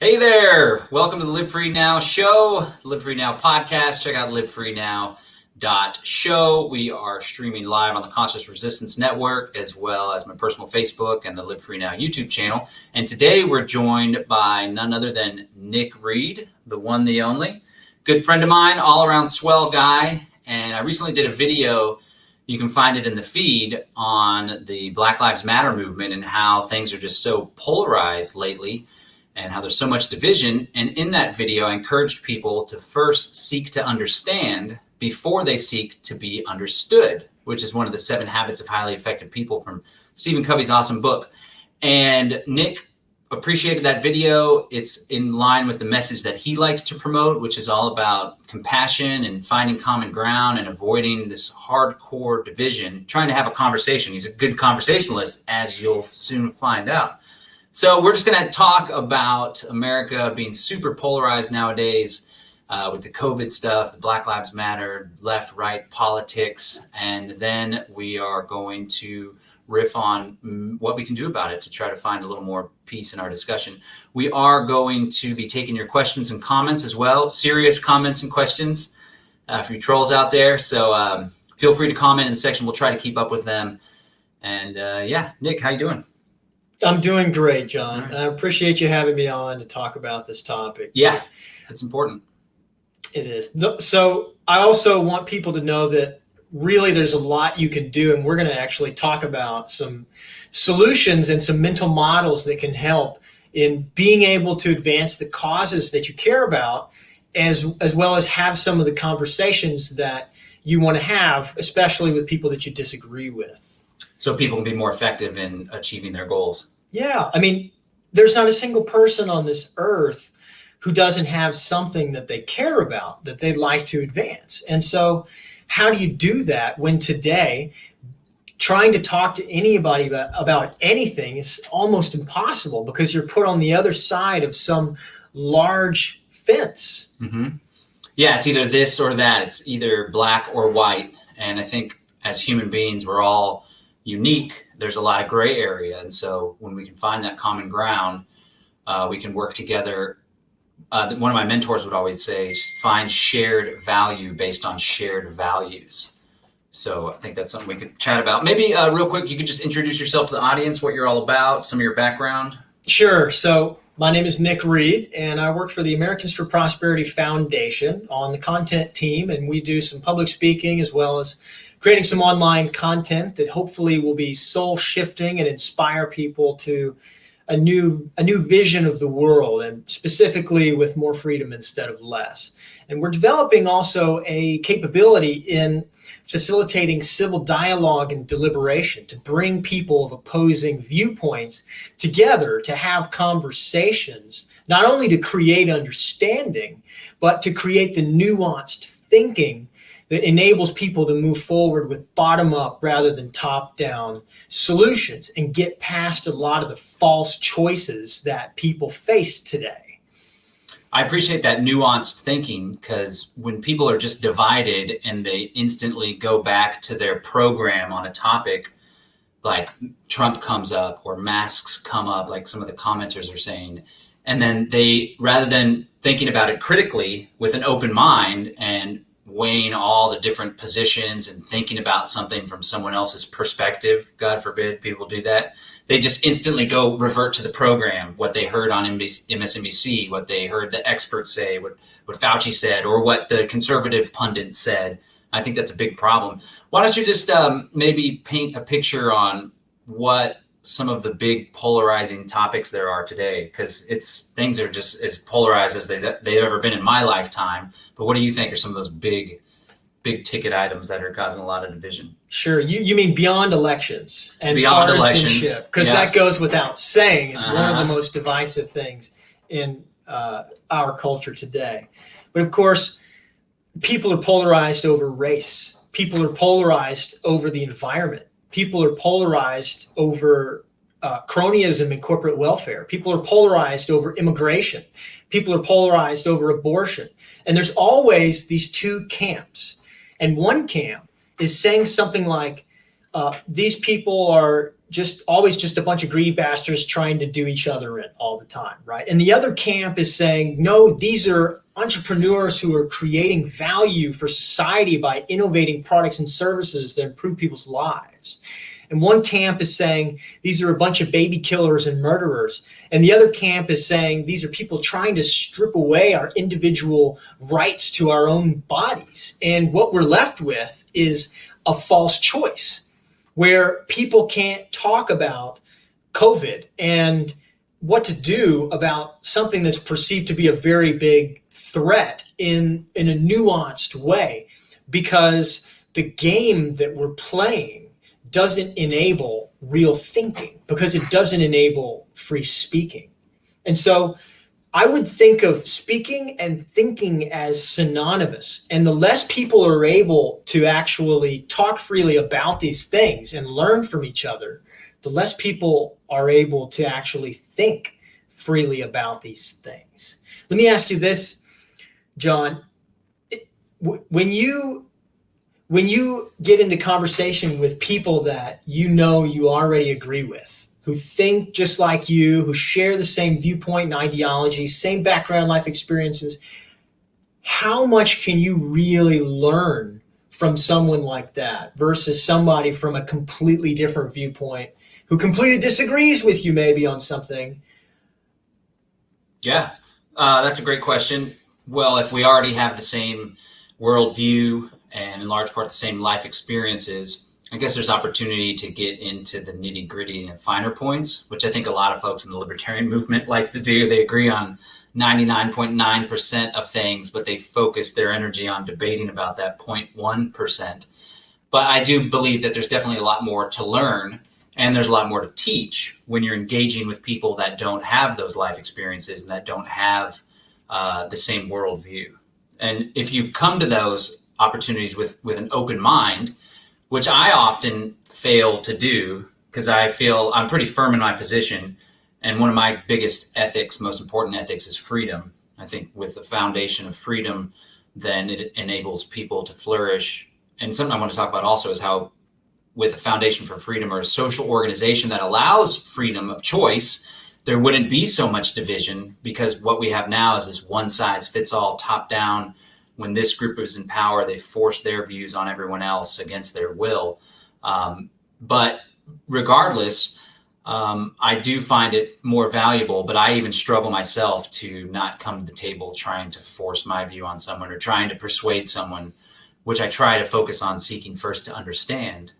Hey there! Welcome to the Live Free Now show, Live Free Now podcast. Check out livefreenow.show. We are streaming live on the Conscious Resistance Network, as well as my personal Facebook and the Live Free Now YouTube channel. And today we're joined by none other than Nick Reed, the one, the only. Good friend of mine, all around swell guy. And I recently did a video, you can find it in the feed, on the Black Lives Matter movement and how things are just so polarized lately, and how there's so much division. And in that video, I encouraged people to first seek to understand before they seek to be understood, which is one of the 7 habits of highly effective people from Stephen Covey's awesome book. And Nick appreciated that video. It's in line with the message that he likes to promote, which is all about compassion and finding common ground and avoiding this hardcore division, trying to have a conversation. He's a good conversationalist, as you'll soon find out. So we're just going to talk about America being super polarized nowadays with the COVID stuff, the Black Lives Matter, left, right politics, and then we are going to riff on what we can do about it to try to find a little more peace in our discussion. We are going to be taking your questions and comments as well, serious comments and questions for you trolls out there. So feel free to comment in the section. We'll try to keep up with them. And yeah, Nick, how you doing? I'm doing great, John. Right. I appreciate you having me on to talk about this topic. Yeah, it's important. It is. So I also want people to know that really there's a lot you can do, and we're going to actually talk about some solutions and some mental models that can help in being able to advance the causes that you care about, as well as have some of the conversations that you want to have, especially with people that you disagree with. So people can be more effective in achieving their goals. Yeah. I mean, there's not a single person on this earth who doesn't have something that they care about, that they'd like to advance. And so how do you do that when today trying to talk to anybody about anything is almost impossible because you're put on the other side of some large fence? Mm-hmm. Yeah, it's either this or that. It's either black or white. And I think as human beings, we're all unique. There's a lot of gray area. And so when we can find that common ground, we can work together. One of my mentors would always say, find shared value based on shared values. So I think that's something we could chat about. Maybe real quick, you could just introduce yourself to the audience, what you're all about, some of your background. Sure. So my name is Nick Reed, and I work for the Americans for Prosperity Foundation on the content team, and we do some public speaking as well as creating some online content that hopefully will be soul shifting and inspire people to a new vision of the world, and specifically with more freedom instead of less. And we're developing also a capability in facilitating civil dialogue and deliberation to bring people of opposing viewpoints together to have conversations, not only to create understanding, but to create the nuanced thinking that enables people to move forward with bottom-up rather than top-down solutions and get past a lot of the false choices that people face today. I appreciate that nuanced thinking, because when people are just divided and they instantly go back to their program on a topic, like Trump comes up or masks come up, like some of the commenters are saying, and then they, rather than thinking about it critically with an open mind and weighing all the different positions and thinking about something from someone else's perspective, God forbid people do that, they just instantly go revert to the program, what they heard on MSNBC, what they heard the experts say, what Fauci said, or what the conservative pundit said. I think that's a big problem. Why don't you just maybe paint a picture on what some of the big polarizing topics there are today, because things are just as polarized as they've ever been in my lifetime. But what do you think are some of those big ticket items that are causing a lot of division? Sure. You mean beyond elections and beyond elections, because that goes without saying is one of the most divisive things in our culture today. But of course, people are polarized over race. People are polarized over the environment. People are polarized over cronyism and corporate welfare. People are polarized over immigration. People are polarized over abortion. And there's always these two camps. And one camp is saying something like, these people are always just a bunch of greedy bastards trying to do each other in all the time, right? And the other camp is saying, no, these are entrepreneurs who are creating value for society by innovating products and services that improve people's lives. And one camp is saying these are a bunch of baby killers and murderers. And the other camp is saying these are people trying to strip away our individual rights to our own bodies. And what we're left with is a false choice where people can't talk about COVID and what to do about something that's perceived to be a very big threat in a nuanced way, because the game that we're playing doesn't enable real thinking, because it doesn't enable free speaking. And so I would think of speaking and thinking as synonymous. And the less people are able to actually talk freely about these things and learn from each other, the less people are able to actually think freely about these things. Let me ask you this, John. When you get into conversation with people that you already agree with, who think just like you, who share the same viewpoint and ideology, same background, life experiences, how much can you really learn from someone like that versus somebody from a completely different viewpoint who completely disagrees with you maybe on something? Yeah, that's a great question. Well, if we already have the same worldview and in large part the same life experiences, I guess there's opportunity to get into the nitty gritty and finer points, which I think a lot of folks in the libertarian movement like to do. They agree on 99.9% of things, but they focus their energy on debating about that 0.1%. But I do believe that there's definitely a lot more to learn, and there's a lot more to teach when you're engaging with people that don't have those life experiences and that don't have the same worldview. And if you come to those opportunities with an open mind, which I often fail to do because I feel I'm pretty firm in my position. And one of my biggest ethics, most important ethics, is freedom. I think with the foundation of freedom, then it enables people to flourish. And something I want to talk about also is how with a foundation for freedom or a social organization that allows freedom of choice, there wouldn't be so much division, because what we have now is this one size fits all, top down. When this group is in power, they force their views on everyone else against their will. But regardless, I do find it more valuable, but I even struggle myself to not come to the table trying to force my view on someone or trying to persuade someone, which I try to focus on seeking first to understand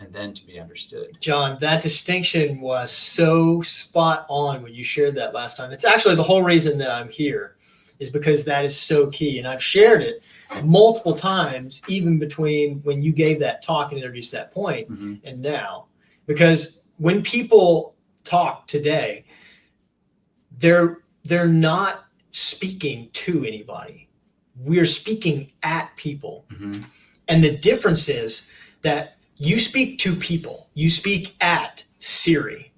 and then to be understood. John, that distinction was so spot on when you shared that last time. It's actually the whole reason that I'm here, is because that is so key. And I've shared it multiple times, even between when you gave that talk and introduced that point and now. Because when people talk today, they're not speaking to anybody. We're speaking at people. And the difference is that you speak to people. You speak at Siri.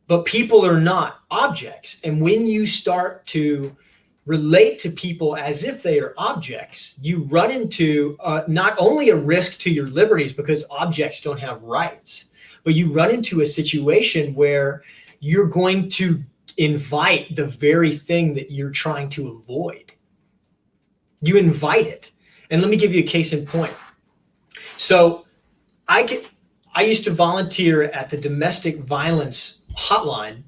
But people are not objects. And when you start to relate to people as if they are objects, you run into not only a risk to your liberties, because objects don't have rights, but you run into a situation where you're going to invite the very thing that you're trying to avoid. You invite it. And let me give you a case in point. So I used to volunteer at the domestic violence hotline,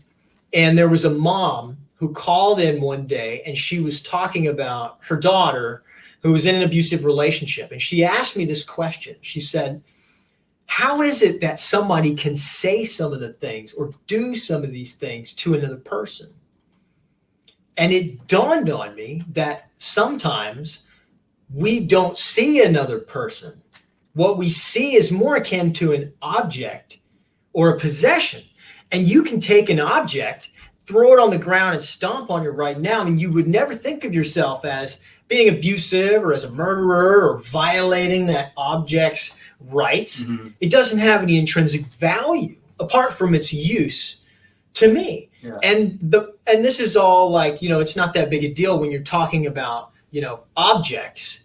and there was a mom who called in one day, and she was talking about her daughter who was in an abusive relationship. And she asked me this question. She said, how is it that somebody can say some of the things or do some of these things to another person? And it dawned on me that sometimes we don't see another person. What we see is more akin to an object or a possession. And you can take an object, throw it on the ground and stomp on it right now, and you would never think of yourself as being abusive or as a murderer or violating that object's rights. It doesn't have any intrinsic value apart from its use to me. Yeah. And this is all like, it's not that big a deal when you're talking about, objects.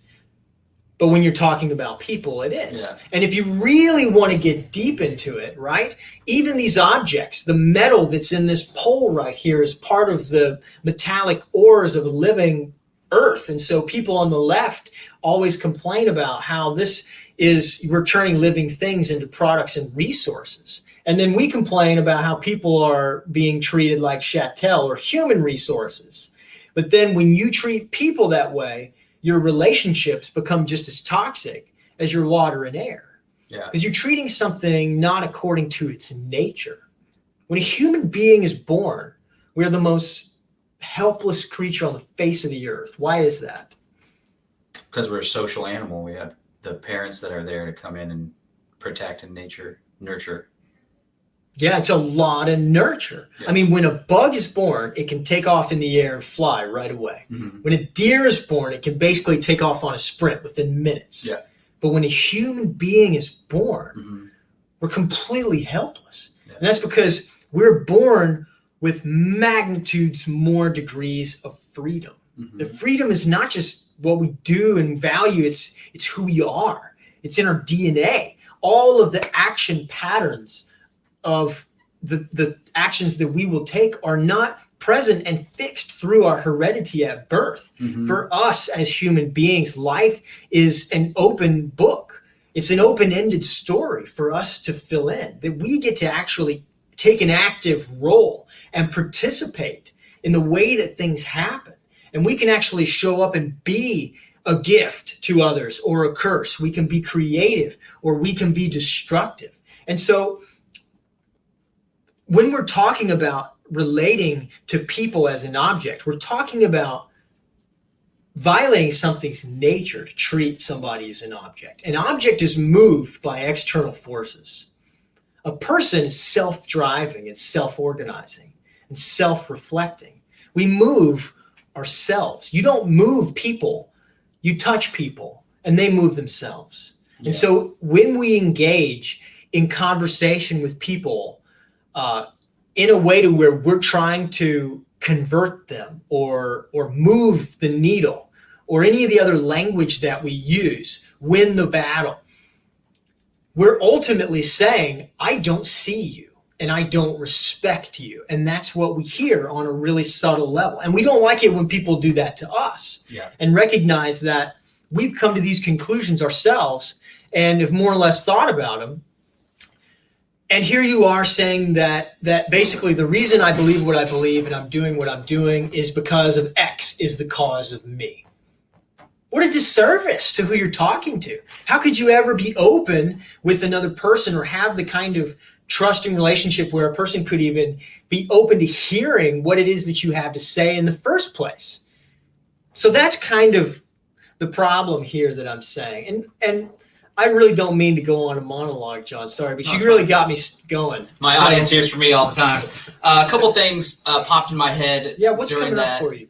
But when you're talking about people, it is. Yeah. And if you really want to get deep into it, right, even these objects, the metal that's in this pole right here is part of the metallic ores of a living earth. And so people on the left always complain about how we're turning living things into products and resources. And then we complain about how people are being treated like chattel or human resources. But then when you treat people that way, your relationships become just as toxic as your water and air. Yeah. Because you're treating something not according to its nature. When a human being is born, we're the most helpless creature on the face of the earth. Why is that? Because we're a social animal. We have the parents that are there to come in and protect and nurture. Yeah, it's a lot of nurture. Yeah. I mean, when a bug is born, it can take off in the air and fly right away. Mm-hmm. When a deer is born, it can basically take off on a sprint within minutes. Yeah. But when a human being is born, Mm-hmm. we're completely helpless. Yeah. And that's because we're born with magnitudes more degrees of freedom. Mm-hmm. The freedom is not just what we do and value, it's who we are. It's in our DNA. All of the action patterns of the actions that we will take are not present and fixed through our heredity at birth. Mm-hmm. For us as human beings, life is an open book. It's an open-ended story for us to fill in, that we get to actually take an active role and participate in the way that things happen. And we can actually show up and be a gift to others or a curse. We can be creative or we can be destructive. And so when we're talking about relating to people as an object, we're talking about violating something's nature to treat somebody as an object. An object is moved by external forces. A person is self-driving and self-organizing and self-reflecting. We move ourselves. You don't move people. You touch people and they move themselves. Yeah. And so when we engage in conversation with people in a way to where we're trying to convert them or move the needle or any of the other language that we use, win the battle, we're ultimately saying, I don't see you and I don't respect you. And that's what we hear on a really subtle level. And we don't like it when people do that to us. Yeah. And recognize that we've come to these conclusions ourselves and have more or less thought about them. And here you are saying that basically the reason I believe what I believe and I'm doing what I'm doing is because of X is the cause of me. What a disservice to who you're talking to. How could you ever be open with another person or have the kind of trusting relationship where a person could even be open to hearing what it is that you have to say in the first place? So that's kind of the problem here that I'm saying. And I really don't mean to go on a monologue, John. Sorry, but you really got me going. My audience hears from me all the time. A couple things popped in my head. Yeah, what's during coming that. up for you?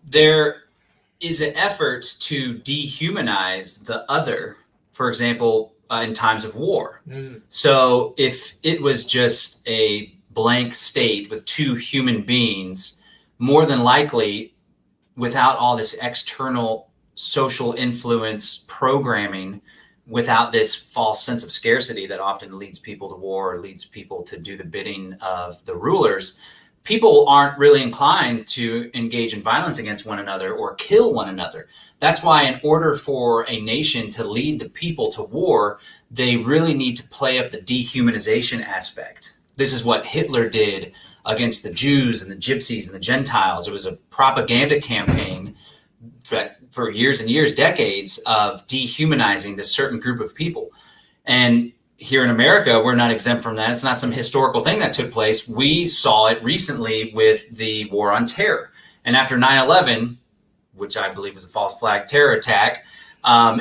There is an effort to dehumanize the other, for example, in times of war. So if it was just a blank state with two human beings, more than likely, without all this external social influence programming, without this false sense of scarcity that often leads people to war or leads people to do the bidding of the rulers, people aren't really inclined to engage in violence against one another or kill one another. That's why in order for a nation to lead the people to war, they really need to play up the dehumanization aspect. This is what Hitler did against the Jews and the Gypsies and the Gentiles. It was a propaganda campaign for years and years, decades, of dehumanizing this certain group of people. And here in America, we're not exempt from that. It's not some historical thing that took place. We saw it recently with the war on terror. And after 9/11, which I believe was a false flag terror attack,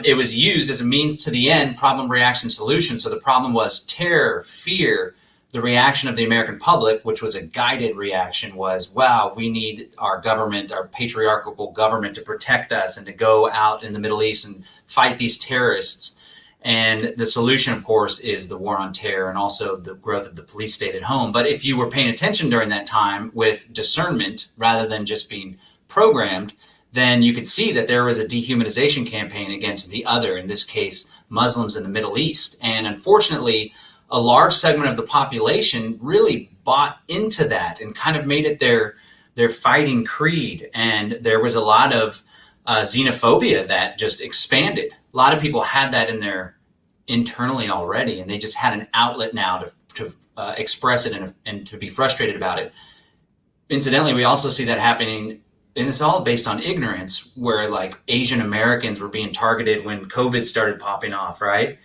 it was used as a means to the end, problem, reaction, solution. So the problem was terror, fear. The reaction of the American public, which was a guided reaction, was, wow, we need our government, our patriarchal government, to protect us and to go out in the Middle East and fight these terrorists. And the solution, of course, is the war on terror and also the growth of the police state at home. But if you were paying attention during that time with discernment rather than just being programmed, then you could see that there was a dehumanization campaign against the other, in this case, Muslims in the Middle East. And unfortunately, a large segment of the population really bought into that and kind of made it their fighting creed. And there was a lot of xenophobia that just expanded. A lot of people had that in their internally already, and they just had an outlet now to express it and to be frustrated about it. Incidentally, we also see that happening, and it's all based on ignorance, where like Asian Americans were being targeted when COVID started popping off, right?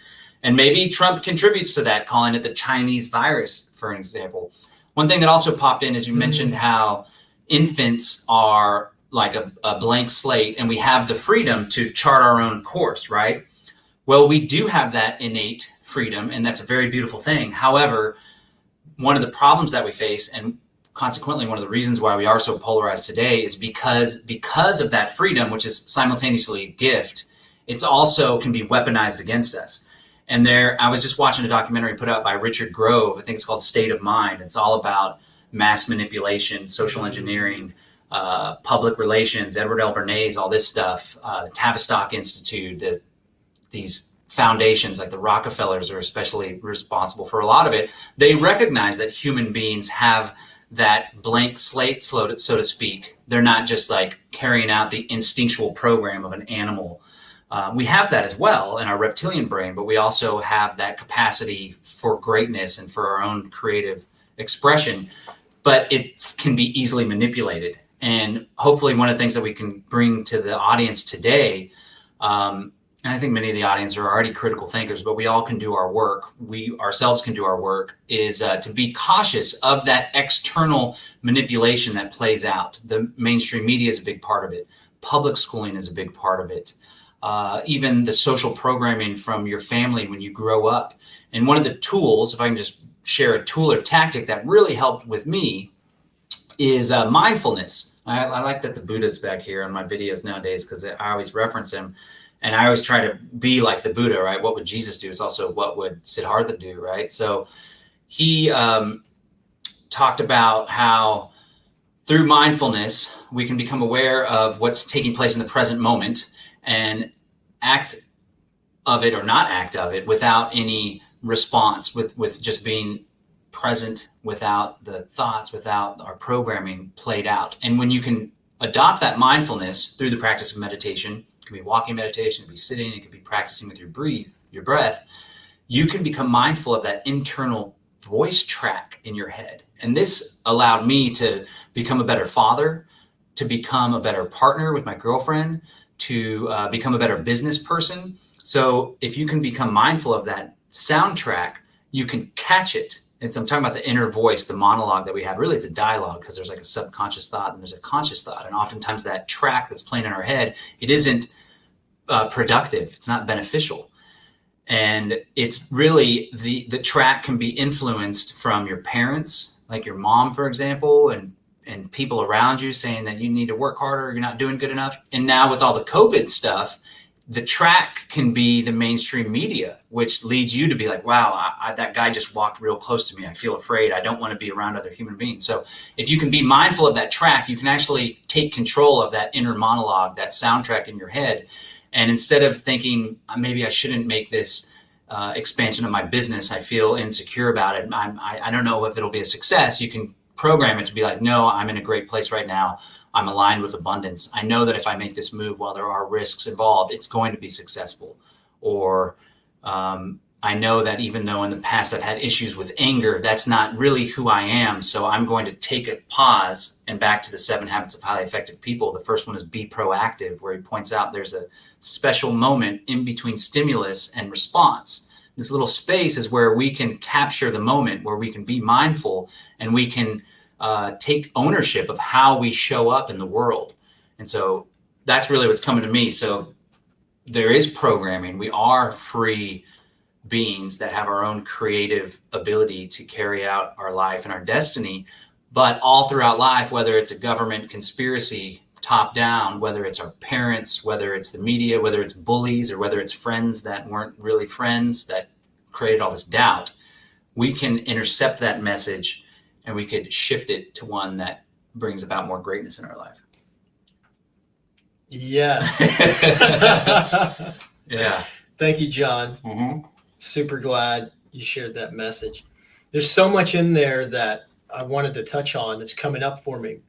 And maybe Trump contributes to that, calling it the Chinese virus, for example. One thing that also popped in is you mentioned how infants are like a blank slate, and we have the freedom to chart our own course, right? Well, we do have that innate freedom, and that's a very beautiful thing. However, one of the problems that we face, and consequently one of the reasons why we are so polarized today, is because of that freedom, which is simultaneously a gift, it's also can be weaponized against us. And I was just watching a documentary put out by Richard Grove. I think it's called State of Mind. It's all about mass manipulation, social engineering, public relations, Edward L. Bernays, all this stuff, the Tavistock Institute, these foundations like the Rockefellers are especially responsible for a lot of it. They recognize that human beings have that blank slate, so to speak. They're not just like carrying out the instinctual program of an animal. We have that as well in our reptilian brain, but we also have that capacity for greatness and for our own creative expression, but it can be easily manipulated. And hopefully one of the things that we can bring to the audience today, and I think many of the audience are already critical thinkers, but we all can do our work. We ourselves can do our work, is to be cautious of that external manipulation that plays out. The mainstream media is a big part of it. Public schooling is a big part of it. Even the social programming from your family when you grow up. And one of the tools, if I can just share a tool or tactic that really helped with me, is mindfulness. I like that the Buddha's back here on my videos nowadays because I always reference him. And I always try to be like the Buddha, right? What would Jesus do? It's also what would Siddhartha do, right? So he talked about how through mindfulness, we can become aware of what's taking place in the present moment and act of it or not act of it without any response, with just being present without the thoughts, without our programming played out. And when you can adopt that mindfulness through the practice of meditation, it can be walking meditation, it can be sitting, it can be practicing with your breath, you can become mindful of that internal voice track in your head. And this allowed me to become a better father, to become a better partner with my girlfriend, to become a better business person. So if you can become mindful of that soundtrack, you can catch it. I'm talking about the inner voice, the monologue that we have. Really, it's a dialogue because there's like a subconscious thought and there's a conscious thought. And oftentimes that track that's playing in our head, it isn't productive. It's not beneficial. And it's really the track can be influenced from your parents, like your mom, for example, and people around you saying that you need to work harder, you're not doing good enough. And now with all the COVID stuff, the track can be the mainstream media, which leads you to be like, wow, that guy just walked real close to me. I feel afraid. I don't want to be around other human beings. So if you can be mindful of that track, you can actually take control of that inner monologue, that soundtrack in your head. And instead of thinking, maybe I shouldn't make this expansion of my business, I feel insecure about it, I don't know if it'll be a success, you can program it to be like, no, I'm in a great place right now. I'm aligned with abundance. I know that if I make this move, while there are risks involved, it's going to be successful. Or I know that even though in the past I've had issues with anger, that's not really who I am. So I'm going to take a pause. And back to the 7 habits of highly effective people. The first one is be proactive, where he points out there's a special moment in between stimulus and response. This little space is where we can capture the moment, where we can be mindful and we can take ownership of how we show up in the world. And so that's really what's coming to me. So there is programming. We are free beings that have our own creative ability to carry out our life and our destiny. But all throughout life, whether it's a government conspiracy top down, whether it's our parents, whether it's the media, whether it's bullies, or whether it's friends that weren't really friends that created all this doubt, we can intercept that message and we could shift it to one that brings about more greatness in our life. Yes. Yeah. Thank you, John. Mm-hmm. Super glad you shared that message. There's so much in there that I wanted to touch on that's coming up for me.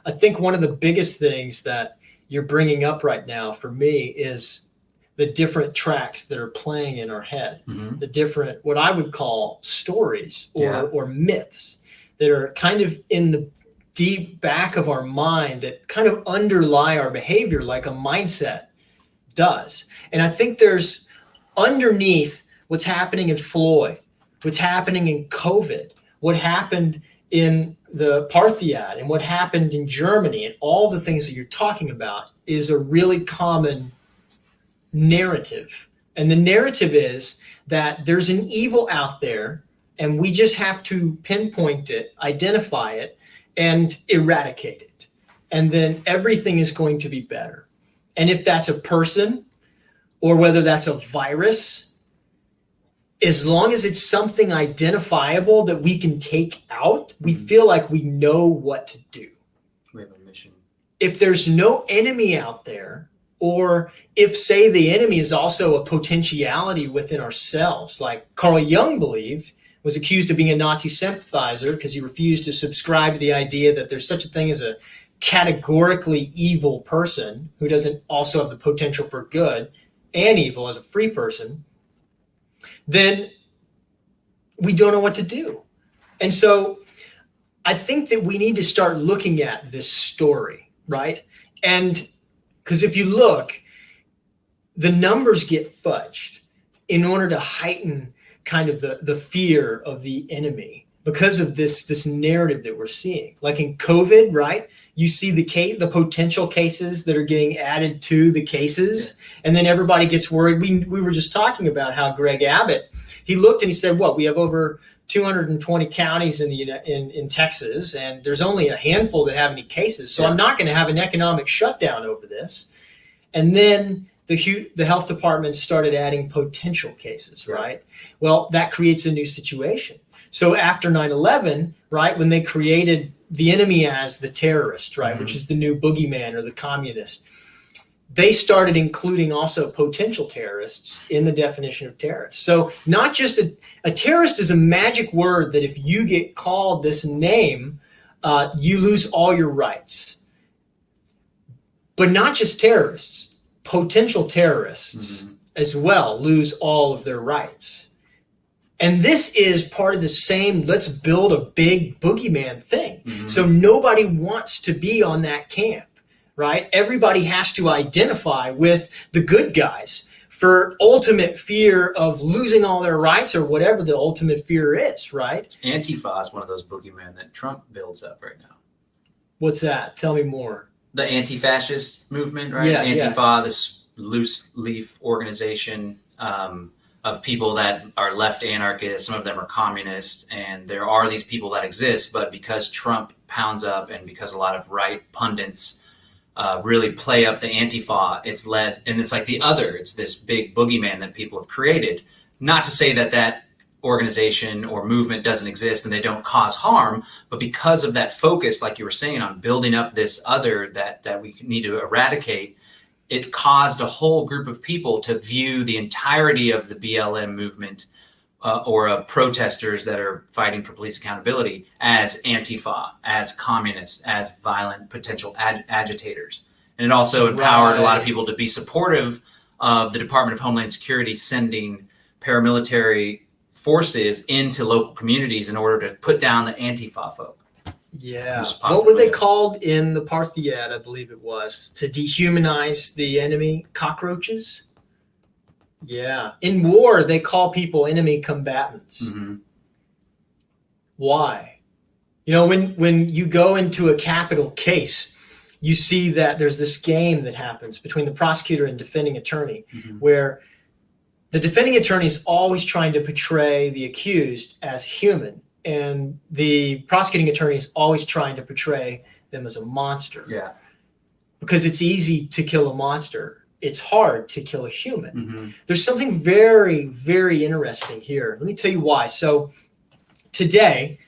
I think one of the biggest things that you're bringing up right now for me is the different tracks that are playing in our head, Mm-hmm. the different, what I would call stories Yeah. or myths that are kind of in the deep back of our mind that kind of underlie our behavior like a mindset does. And I think there's underneath what's happening in Floyd, what's happening in COVID, what happened in the Parthiad and what happened in Germany and all the things that you're talking about is a really common narrative. And the narrative is that there's an evil out there and we just have to pinpoint it, identify it, and eradicate it. And then everything is going to be better. And if that's a person or whether that's a virus, as long as it's something identifiable that we can take out, we feel like we know what to do. We have a mission. If there's no enemy out there, or if, say, the enemy is also a potentiality within ourselves, like Carl Jung believed, was accused of being a Nazi sympathizer because he refused to subscribe to the idea that there's such a thing as a categorically evil person who doesn't also have the potential for good and evil as a free person, then we don't know what to do. And so I think that we need to start looking at this story, right? And because if you look, the numbers get fudged in order to heighten kind of the fear of the enemy because of this narrative that we're seeing. Like in COVID, right? You see the potential cases that are getting added to the cases, and then everybody gets worried. We were just talking about how Greg Abbott, he looked and he said, "What? We have over 220 counties in Texas, and there's only a handful that have any cases. So I'm not going to have an economic shutdown over this." And then the health department started adding potential cases, right? Well, that creates a new situation. So after 9/11, right, when they created the enemy as the terrorist, right, which is the new boogeyman or the communist, they started including also potential terrorists in the definition of terrorist. So not just a terrorist is a magic word that if you get called this name, you lose all your rights. But not just terrorists, potential terrorists as well lose all of their rights. And this is part of the same, let's build a big boogeyman thing. So nobody wants to be on that camp, right? Everybody has to identify with the good guys for ultimate fear of losing all their rights or whatever the ultimate fear is, right? Antifa is one of those boogeymen that Trump builds up right now. What's that? Tell me more. The anti-fascist movement, right? Yeah, Antifa, this loose leaf organization of people that are left anarchists. Some of them are communists, and there are these people that exist, but because Trump pounds up and because a lot of right pundits really play up the Antifa, it's led, and it's like the other, it's this big boogeyman that people have created. Not to say that that organization or movement doesn't exist and they don't cause harm, but because of that focus, like you were saying, on building up this other that we need to eradicate, it caused a whole group of people to view the entirety of the BLM movement or of protesters that are fighting for police accountability as Antifa, as communists, as violent potential agitators. And it also empowered a lot of people to be supportive of the Department of Homeland Security sending paramilitary forces into local communities in order to put down the Antifa folk. Yeah. What were they called in the Parthiad, I believe it was, to dehumanize the enemy? Cockroaches? Yeah. In war, they call people enemy combatants. Why? You know, when you go into a capital case, you see that there's this game that happens between the prosecutor and defending attorney, where the defending attorney is always trying to portray the accused as human, and the prosecuting attorney is always trying to portray them as a monster. Yeah. Because it's easy to kill a monster. It's hard to kill a human. There's something very, very interesting here. Let me tell you why. So today,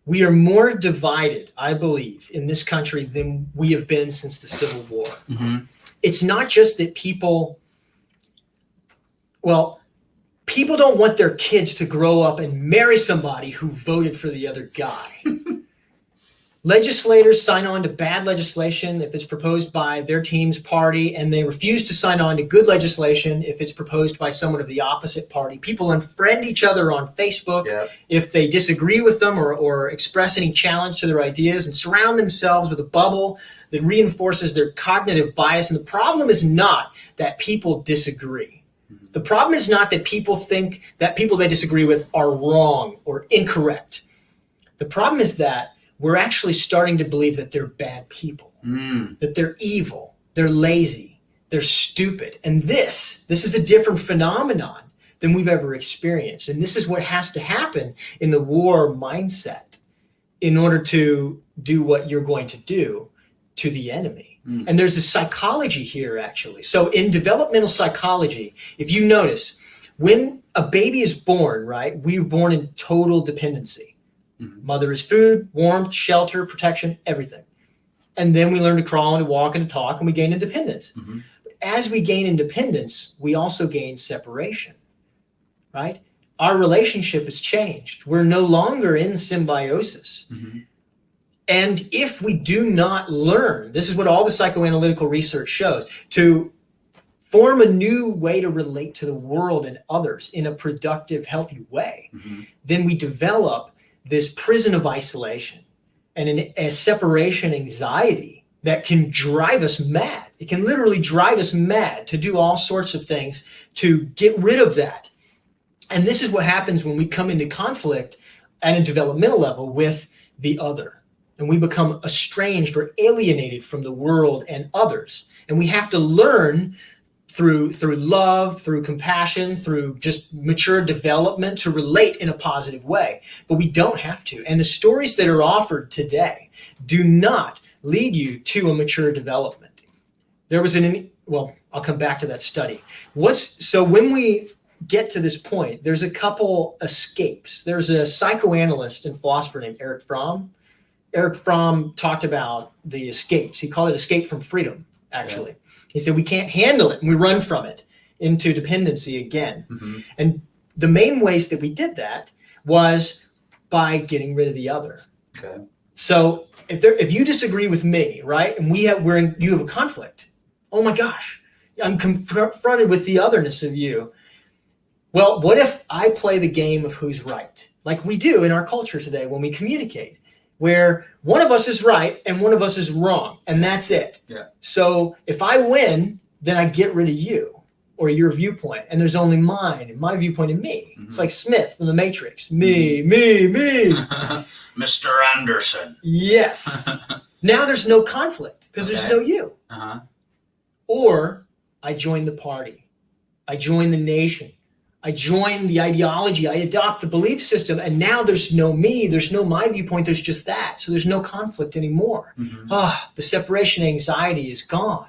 we are more divided, I believe, in this country than we have been since the Civil War. it's not just that people don't want their kids to grow up and marry somebody who voted for the other guy. Legislators sign on to bad legislation if it's proposed by their team's party, and they refuse to sign on to good legislation if it's proposed by someone of the opposite party. People unfriend each other on Facebook if they disagree with them or express any challenge to their ideas, and surround themselves with a bubble that reinforces their cognitive bias. And the problem is not that people disagree. The problem is not that people think that people they disagree with are wrong or incorrect. The problem is that we're actually starting to believe that they're bad people, that they're evil, they're lazy, they're stupid. And this is a different phenomenon than we've ever experienced. And this is what has to happen in the war mindset in order to do what you're going to do to the enemy. And there's a psychology here, actually. So in developmental psychology, if you notice, when a baby is born, right, we're born in total dependency. Mother is food, warmth, shelter, protection, everything. And then we learn to crawl and to walk and to talk, and we gain independence. But as we gain independence, we also gain separation, right? Our relationship has changed. We're no longer in symbiosis. And if we do not learn, this is what all the psychoanalytical research shows, to form a new way to relate to the world and others in a productive, healthy way, then we develop this prison of isolation and a separation anxiety that can drive us mad. It can literally drive us mad to do all sorts of things to get rid of that. And this is what happens when we come into conflict at a developmental level with the other. And we become estranged or alienated from the world and others. And we have to learn through love, through compassion, through just mature development to relate in a positive way. But we don't have to. And the stories that are offered today do not lead you to a mature development. There was I'll come back to that study. So when we get to this point, there's a couple escapes. There's a psychoanalyst and philosopher named Erich Fromm. Erich Fromm talked about the escapes. He called it escape from freedom, actually. Yeah. He said we can't handle it and we run from it into dependency again. And the main ways that we did that was by getting rid of the other. Okay. So if you disagree with me, right, and you have a conflict, oh my gosh, I'm confronted with the otherness of you. Well, what if I play the game of who's right, like we do in our culture today when we communicate, where one of us is right and one of us is wrong, and that's it. Yeah. So if I win, then I get rid of you or your viewpoint, and there's only mine and my viewpoint and me. It's like Smith from The Matrix. Me. Mr. Anderson. Yes. Now there's no conflict because there's no you. Or I join the party. I join the nation. I join the ideology, I adopt the belief system, and now there's no me, there's no my viewpoint, there's just that. So there's no conflict anymore. The separation anxiety is gone.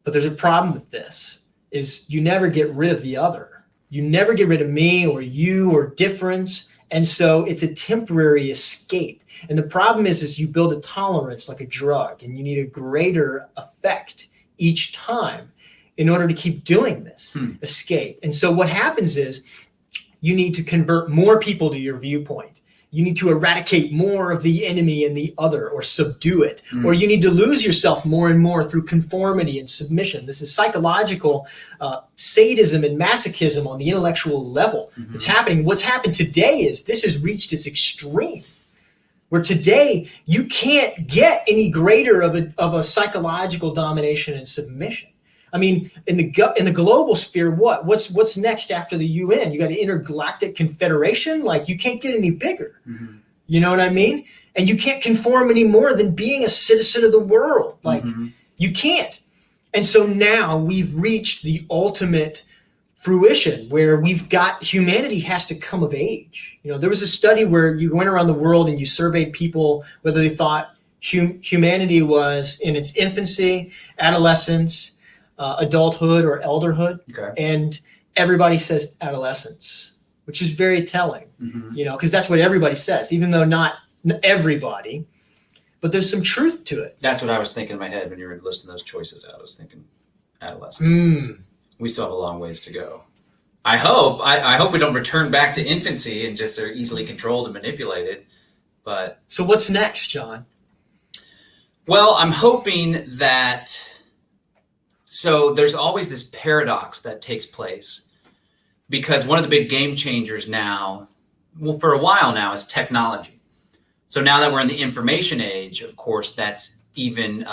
But there's a problem with this, is you never get rid of the other. You never get rid of me or you or difference. And so it's a temporary escape. And the problem is you build a tolerance like a drug, and you need a greater effect each time in order to keep doing this escape. And so what happens is you need to convert more people to your viewpoint. You need to eradicate more of the enemy and the other, or subdue it. Or you need to lose yourself more and more through conformity and submission. This is psychological sadism and masochism on the intellectual level that's happening. What's happened today is this has reached its extreme, where today you can't get any greater of a psychological domination and submission. I mean, in the global sphere, what's next after the UN? You got an intergalactic confederation? Like, you can't get any bigger. You know what I mean? And you can't conform any more than being a citizen of the world. Like, you can't. And so now we've reached the ultimate fruition where humanity has to come of age. You know, there was a study where you went around the world and you surveyed people whether they thought humanity was in its infancy, adolescence, adulthood, or elderhood. And everybody says adolescence, which is very telling, you know, because that's what everybody says, even though not everybody. but there's some truth to it. That's what I was thinking in my head when you were listing those choices out. I was thinking adolescence. We still have a long ways to go. I hope we don't return back to infancy and just are easily controlled and manipulated. But so what's next, John? Well, I'm hoping that, so there's always this paradox that takes place, because one of the big game changers now, well, for a while now, is technology. So now that we're in the information age, of course, that's even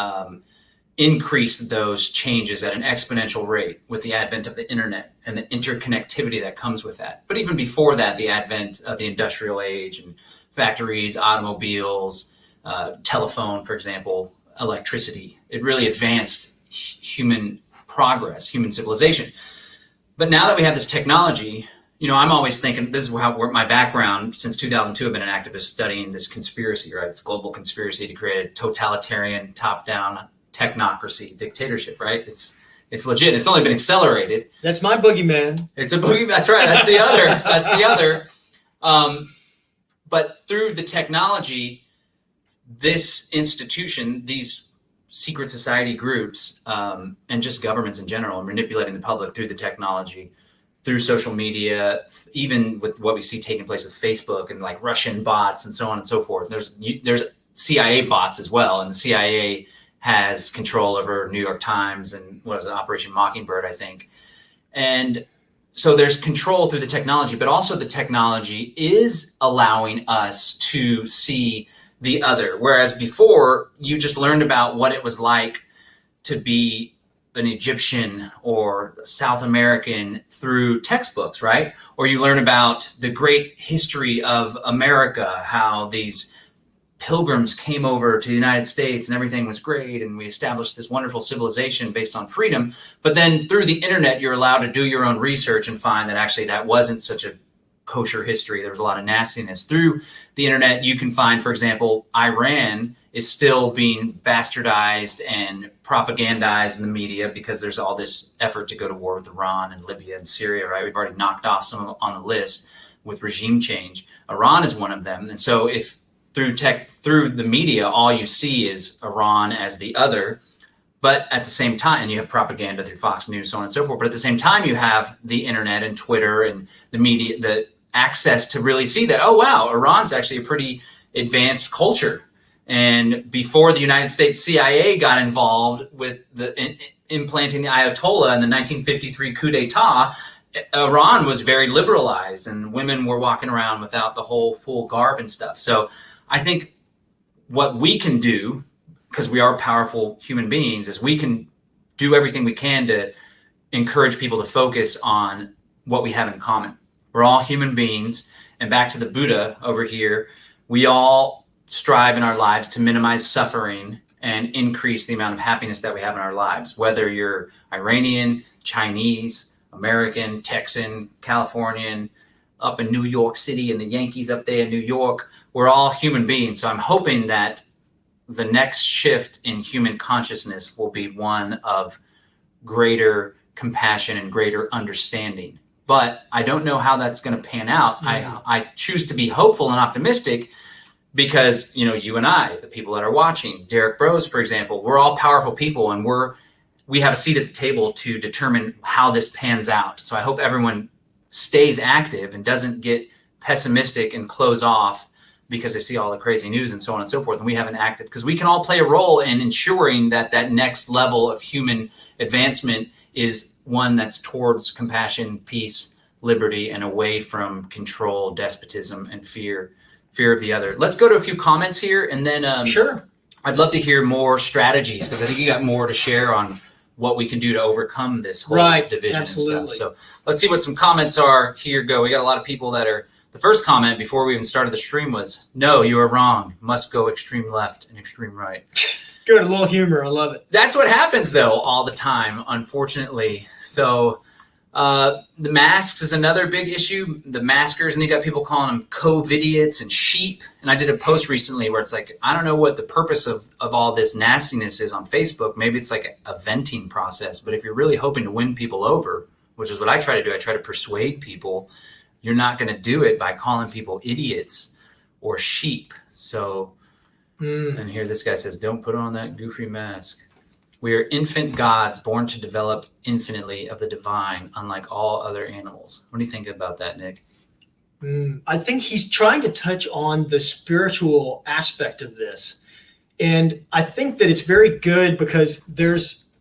increased those changes at an exponential rate with the advent of the internet and the interconnectivity that comes with that. But even before that, the advent of the industrial age and factories, automobiles, telephone, for example, electricity. It really advanced human progress, human civilization. But now that we have this technology, you know, I'm always thinking, this is where my background, since 2002, I've been an activist studying this conspiracy, right? It's a global conspiracy to create a totalitarian, top-down technocracy, dictatorship, right? It's legit. It's only been accelerated. That's my boogeyman. It's a boogie. That's right. That's the other. That's the other. But through the technology, this institution, these secret society groups, and just governments in general, are manipulating the public through the technology, through social media, even with what we see taking place with Facebook and like Russian bots and so on and so forth. There's CIA bots as well, and the CIA has control over New York Times and what is it, Operation Mockingbird, I think. And so there's control through the technology, but also the technology is allowing us to see the other. Whereas before, you just learned about what it was like to be an Egyptian or South American through textbooks, right? Or you learn about the great history of America, how these pilgrims came over to the United States and everything was great and we established this wonderful civilization based on freedom. But then through the internet, you're allowed to do your own research and find that actually that wasn't such a kosher history. There was a lot of nastiness. Through the internet, you can find, for example, Iran is still being bastardized and propagandized in the media because there's all this effort to go to war with Iran and Libya and Syria, right? We've already knocked off some of on the list with regime change. Iran is one of them. And so if through the media, all you see is Iran as the other, but at the same time, and you have propaganda through Fox News, so on and so forth, but at the same time, you have the internet and Twitter and the media, the access to really see that, oh, wow, Iran's actually a pretty advanced culture. And before the United States CIA got involved with implanting the Ayatollah in the 1953 coup d'etat, Iran was very liberalized and women were walking around without the whole full garb and stuff. So I think what we can do, because we are powerful human beings, is we can do everything we can to encourage people to focus on what we have in common. We're all human beings. And back to the Buddha over here, we all strive in our lives to minimize suffering and increase the amount of happiness that we have in our lives. Whether you're Iranian, Chinese, American, Texan, Californian, up in New York City and the Yankees up there in New York, we're all human beings. So I'm hoping that the next shift in human consciousness will be one of greater compassion and greater understanding. But I don't know how that's going to pan out. Mm-hmm. I choose to be hopeful and optimistic because, you know, you and I, the people that are watching, Derek Bros, for example, we're all powerful people and we have a seat at the table to determine how this pans out. So I hope everyone stays active and doesn't get pessimistic and close off because they see all the crazy news and so on and so forth. And we have an active, because we can all play a role in ensuring that that next level of human advancement is one that's towards compassion, peace, liberty, and away from control, despotism, and fear of the other. Let's go to a few comments here, and then sure. I'd love to hear more strategies, because I think you got more to share on what we can do to overcome this whole division absolutely. and stuff. So let's see what some comments are. Here go. We got a lot of people that are, the first comment before we even started the stream was, no, you are wrong. Must go extreme left and extreme right. Good, a little humor. I love it. That's what happens, though, all the time, unfortunately. So the masks is another big issue. The maskers, and you got people calling them COVIDiots and sheep. And I did a post recently where it's like, I don't know what the purpose of all this nastiness is on Facebook. Maybe it's like a venting process. But if you're really hoping to win people over, which is what I try to do, I try to persuade people, you're not going to do it by calling people idiots or sheep. So And here this guy says, don't put on that goofy mask. We are infant gods born to develop infinitely of the divine, unlike all other animals. What do you think about that, Nick? I think he's trying to touch on the spiritual aspect of this. And I think that it's very good because there's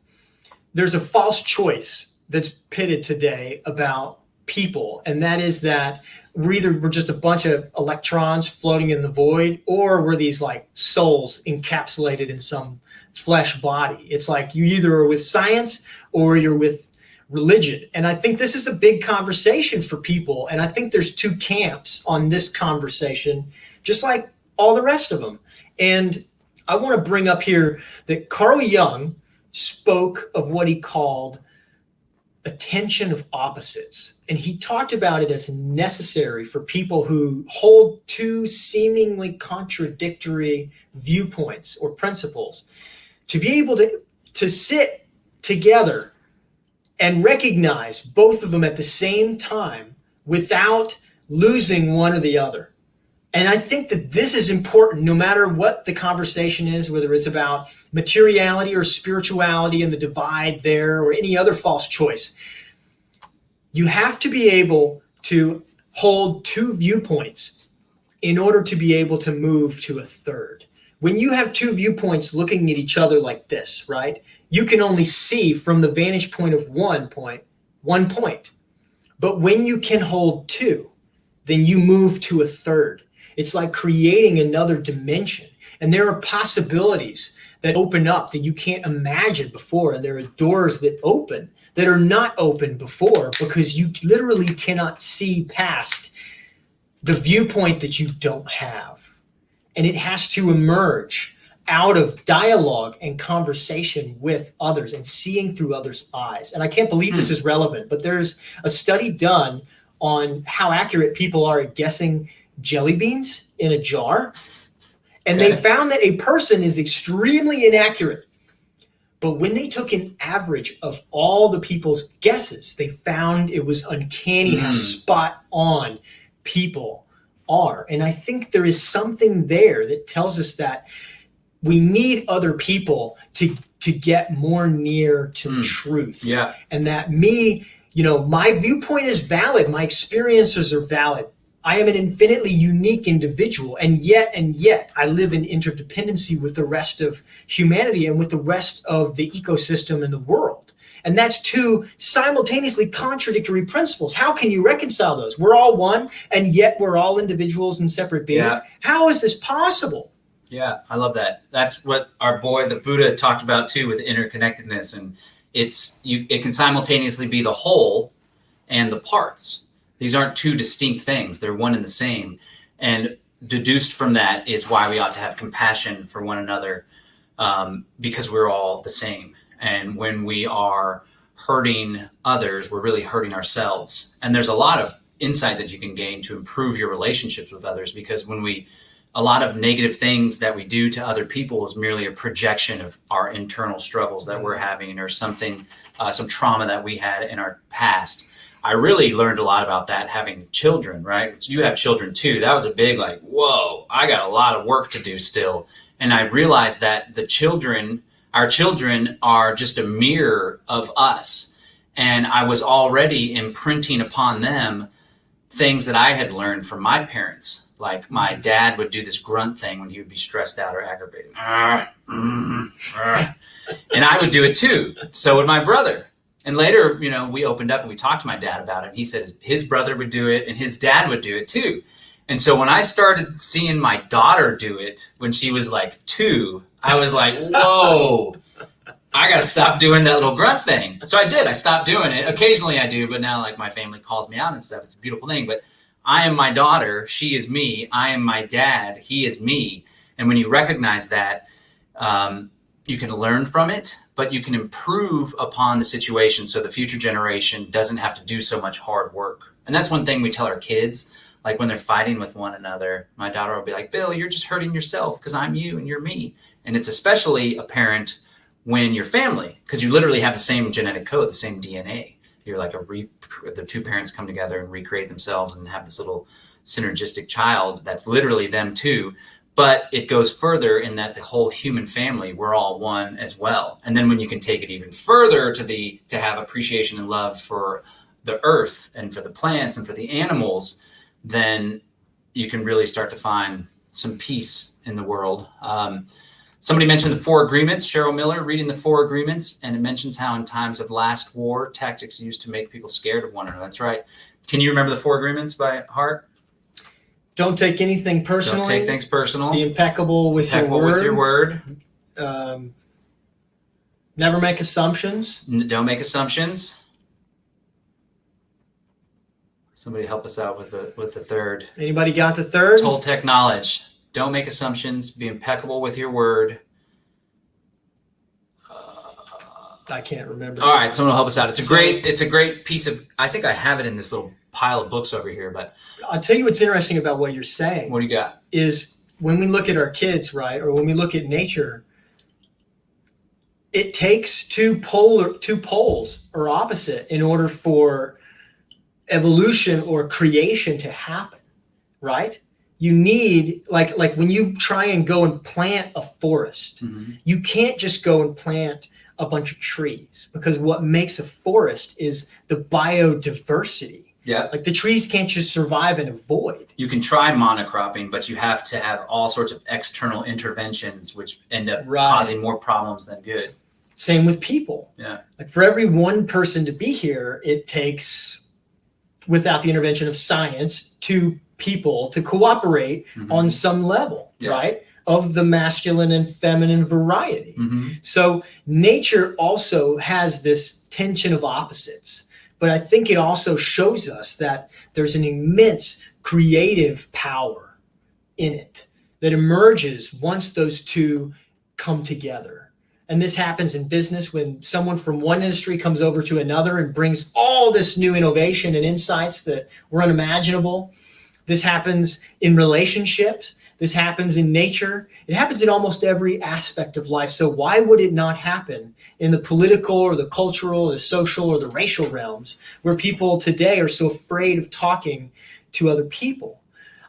a false choice that's pitted today about people. And that is that we're just a bunch of electrons floating in the void, or we're these like souls encapsulated in some flesh body. It's like you either are with science or you're with religion. And I think this is a big conversation for people. And I think there's two camps on this conversation, just like all the rest of them. And I want to bring up here that Carl Jung spoke of what he called a tension of opposites. And he talked about it as necessary for people who hold two seemingly contradictory viewpoints or principles to be able to sit together and recognize both of them at the same time without losing one or the other. And I think that this is important no matter what the conversation is, whether it's about materiality or spirituality and the divide there or any other false choice. You have to be able to hold two viewpoints in order to be able to move to a third. When you have two viewpoints looking at each other like this, right, you can only see from the vantage point of one point. But when you can hold two, then you move to a third. It's like creating another dimension. And there are possibilities that open up that you can't imagine before. And there are doors that open that are not open before because you literally cannot see past the viewpoint that you don't have. And it has to emerge out of dialogue and conversation with others and seeing through others' eyes. And I can't believe this is relevant, but there's a study done on how accurate people are at guessing jelly beans in a jar. And they found that a person is extremely inaccurate. But when they took an average of all the people's guesses, they found it was uncanny how spot on people are. And I think there is something there that tells us that we need other people to get more near to the truth. Yeah. And that my viewpoint is valid. My experiences are valid. I am an infinitely unique individual, and yet I live in interdependency with the rest of humanity and with the rest of the ecosystem in the world. And that's two simultaneously contradictory principles. How can you reconcile those? We're all one, and yet we're all individuals and separate beings. Yeah. How is this possible? Yeah, I love that. That's what our boy, the Buddha, talked about too with interconnectedness. And it can simultaneously be the whole and the parts. These aren't two distinct things. They're one and the same. And deduced from that is why we ought to have compassion for one another, because we're all the same. And when we are hurting others, we're really hurting ourselves. And there's a lot of insight that you can gain to improve your relationships with others, because a lot of negative things that we do to other people is merely a projection of our internal struggles that we're having, or something, some trauma that we had in our past. I really learned a lot about that having children, right? You have children too. That was a big whoa, I got a lot of work to do still. And I realized that our children are just a mirror of us. And I was already imprinting upon them things that I had learned from my parents. Like my dad would do this grunt thing when he would be stressed out or aggravated. And I would do it too. So would my brother. And later, we opened up and we talked to my dad about it. And he said his brother would do it and his dad would do it too. And so when I started seeing my daughter do it when she was 2, I was like, whoa, I got to stop doing that little grunt thing. So I did. I stopped doing it. Occasionally I do, but now my family calls me out and stuff. It's a beautiful thing. But I am my daughter. She is me. I am my dad. He is me. And when you recognize that, you can learn from it, but you can improve upon the situation so the future generation doesn't have to do so much hard work. And that's one thing we tell our kids, when they're fighting with one another. My daughter will be like, Bill, you're just hurting yourself because I'm you and you're me. And it's especially apparent when you're family, because you literally have the same genetic code, the same DNA. You're the two parents come together and recreate themselves and have this little synergistic child that's literally them too. But it goes further in that the whole human family, we're all one as well. And then when you can take it even further to have appreciation and love for the earth and for the plants and for the animals, then you can really start to find some peace in the world. Somebody mentioned the 4 agreements, Cheryl Miller, reading the 4 agreements, and it mentions how in times of last war, tactics used to make people scared of one another. That's right. Can you remember the 4 agreements by heart? Don't take anything personally. Don't take things personal. Be impeccable with your word. Never make assumptions. Don't make assumptions. Somebody help us out with the third. Anybody got the third? Toltec knowledge. Don't make assumptions. Be impeccable with your word. I can't remember. All right, someone will help us out. It's a great piece of. I think I have it in this little pile of books over here. But I'll tell you what's interesting about what you're saying. What do you got? Is when we look at our kids, right, or when we look at nature, it takes two poles or opposite in order for evolution or creation to happen, right? You need, like when you try and go and plant a forest, you can't just go and plant a bunch of trees, because what makes a forest is the biodiversity. Yeah. Like the trees can't just survive in a void. You can try monocropping, but you have to have all sorts of external interventions, which end up causing more problems than good. Same with people. Yeah. Like for every one person to be here, it takes, without the intervention of science, 2 people to cooperate on some level, right? Of the masculine and feminine variety. So nature also has this tension of opposites, but I think it also shows us that there's an immense creative power in it that emerges once those 2 come together. And this happens in business when someone from one industry comes over to another and brings all this new innovation and insights that were unimaginable. This happens in relationships. This happens in nature. It happens in almost every aspect of life. So why would it not happen in the political or the cultural or the social or the racial realms, where people today are so afraid of talking to other people?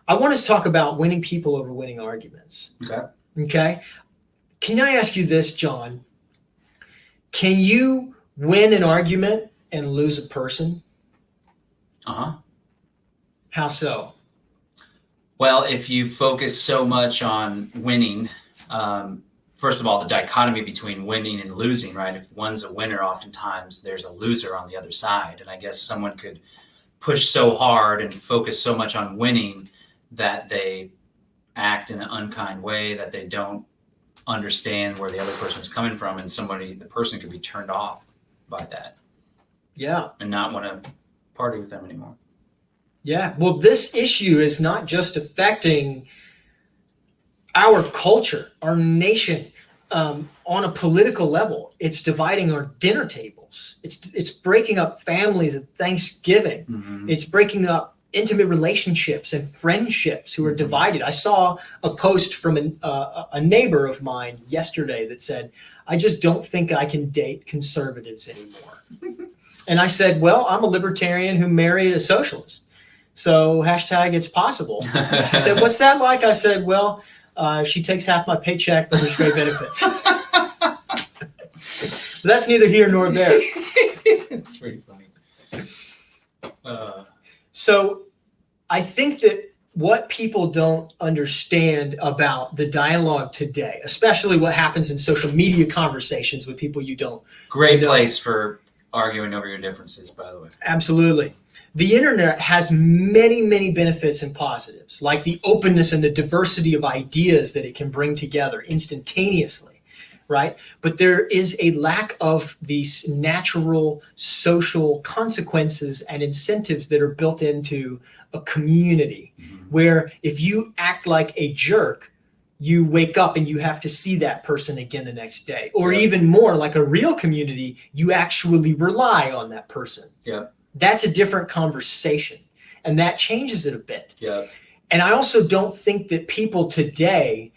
I want to talk about winning people over winning arguments. Okay. Can I ask you this, John? Can you win an argument and lose a person? How so? Well, if you focus so much on winning, first of all, the dichotomy between winning and losing, right? If one's a winner, oftentimes there's a loser on the other side. And I guess someone could push so hard and focus so much on winning that they act in an unkind way, that they don't understand where the other person's coming from, and the person could be turned off by that. Yeah. And not want to party with them anymore. Yeah. Well, this issue is not just affecting our culture, our nation, on a political level. It's dividing our dinner tables. It's breaking up families at Thanksgiving. It's breaking up intimate relationships and friendships who are divided. I saw a post from a neighbor of mine yesterday that said, "I just don't think I can date conservatives anymore." And I said, well, I'm a libertarian who married a socialist. So hashtag it's possible. She said, what's that like? I said, well, she takes half my paycheck, but there's great benefits. But that's neither here nor there. It's pretty funny. So I think that what people don't understand about the dialogue today, especially what happens in social media conversations with people you don't Great know. place for arguing over your differences, by the way. Absolutely. The internet has many, many benefits and positives, like the openness and the diversity of ideas that it can bring together instantaneously, right? But there is a lack of these natural social consequences and incentives that are built into a community, where if you act like a jerk, you wake up and you have to see that person again the next day. Or even more, like a real community, you actually rely on that person. That's a different conversation, and that changes it a bit. And I also don't think that people today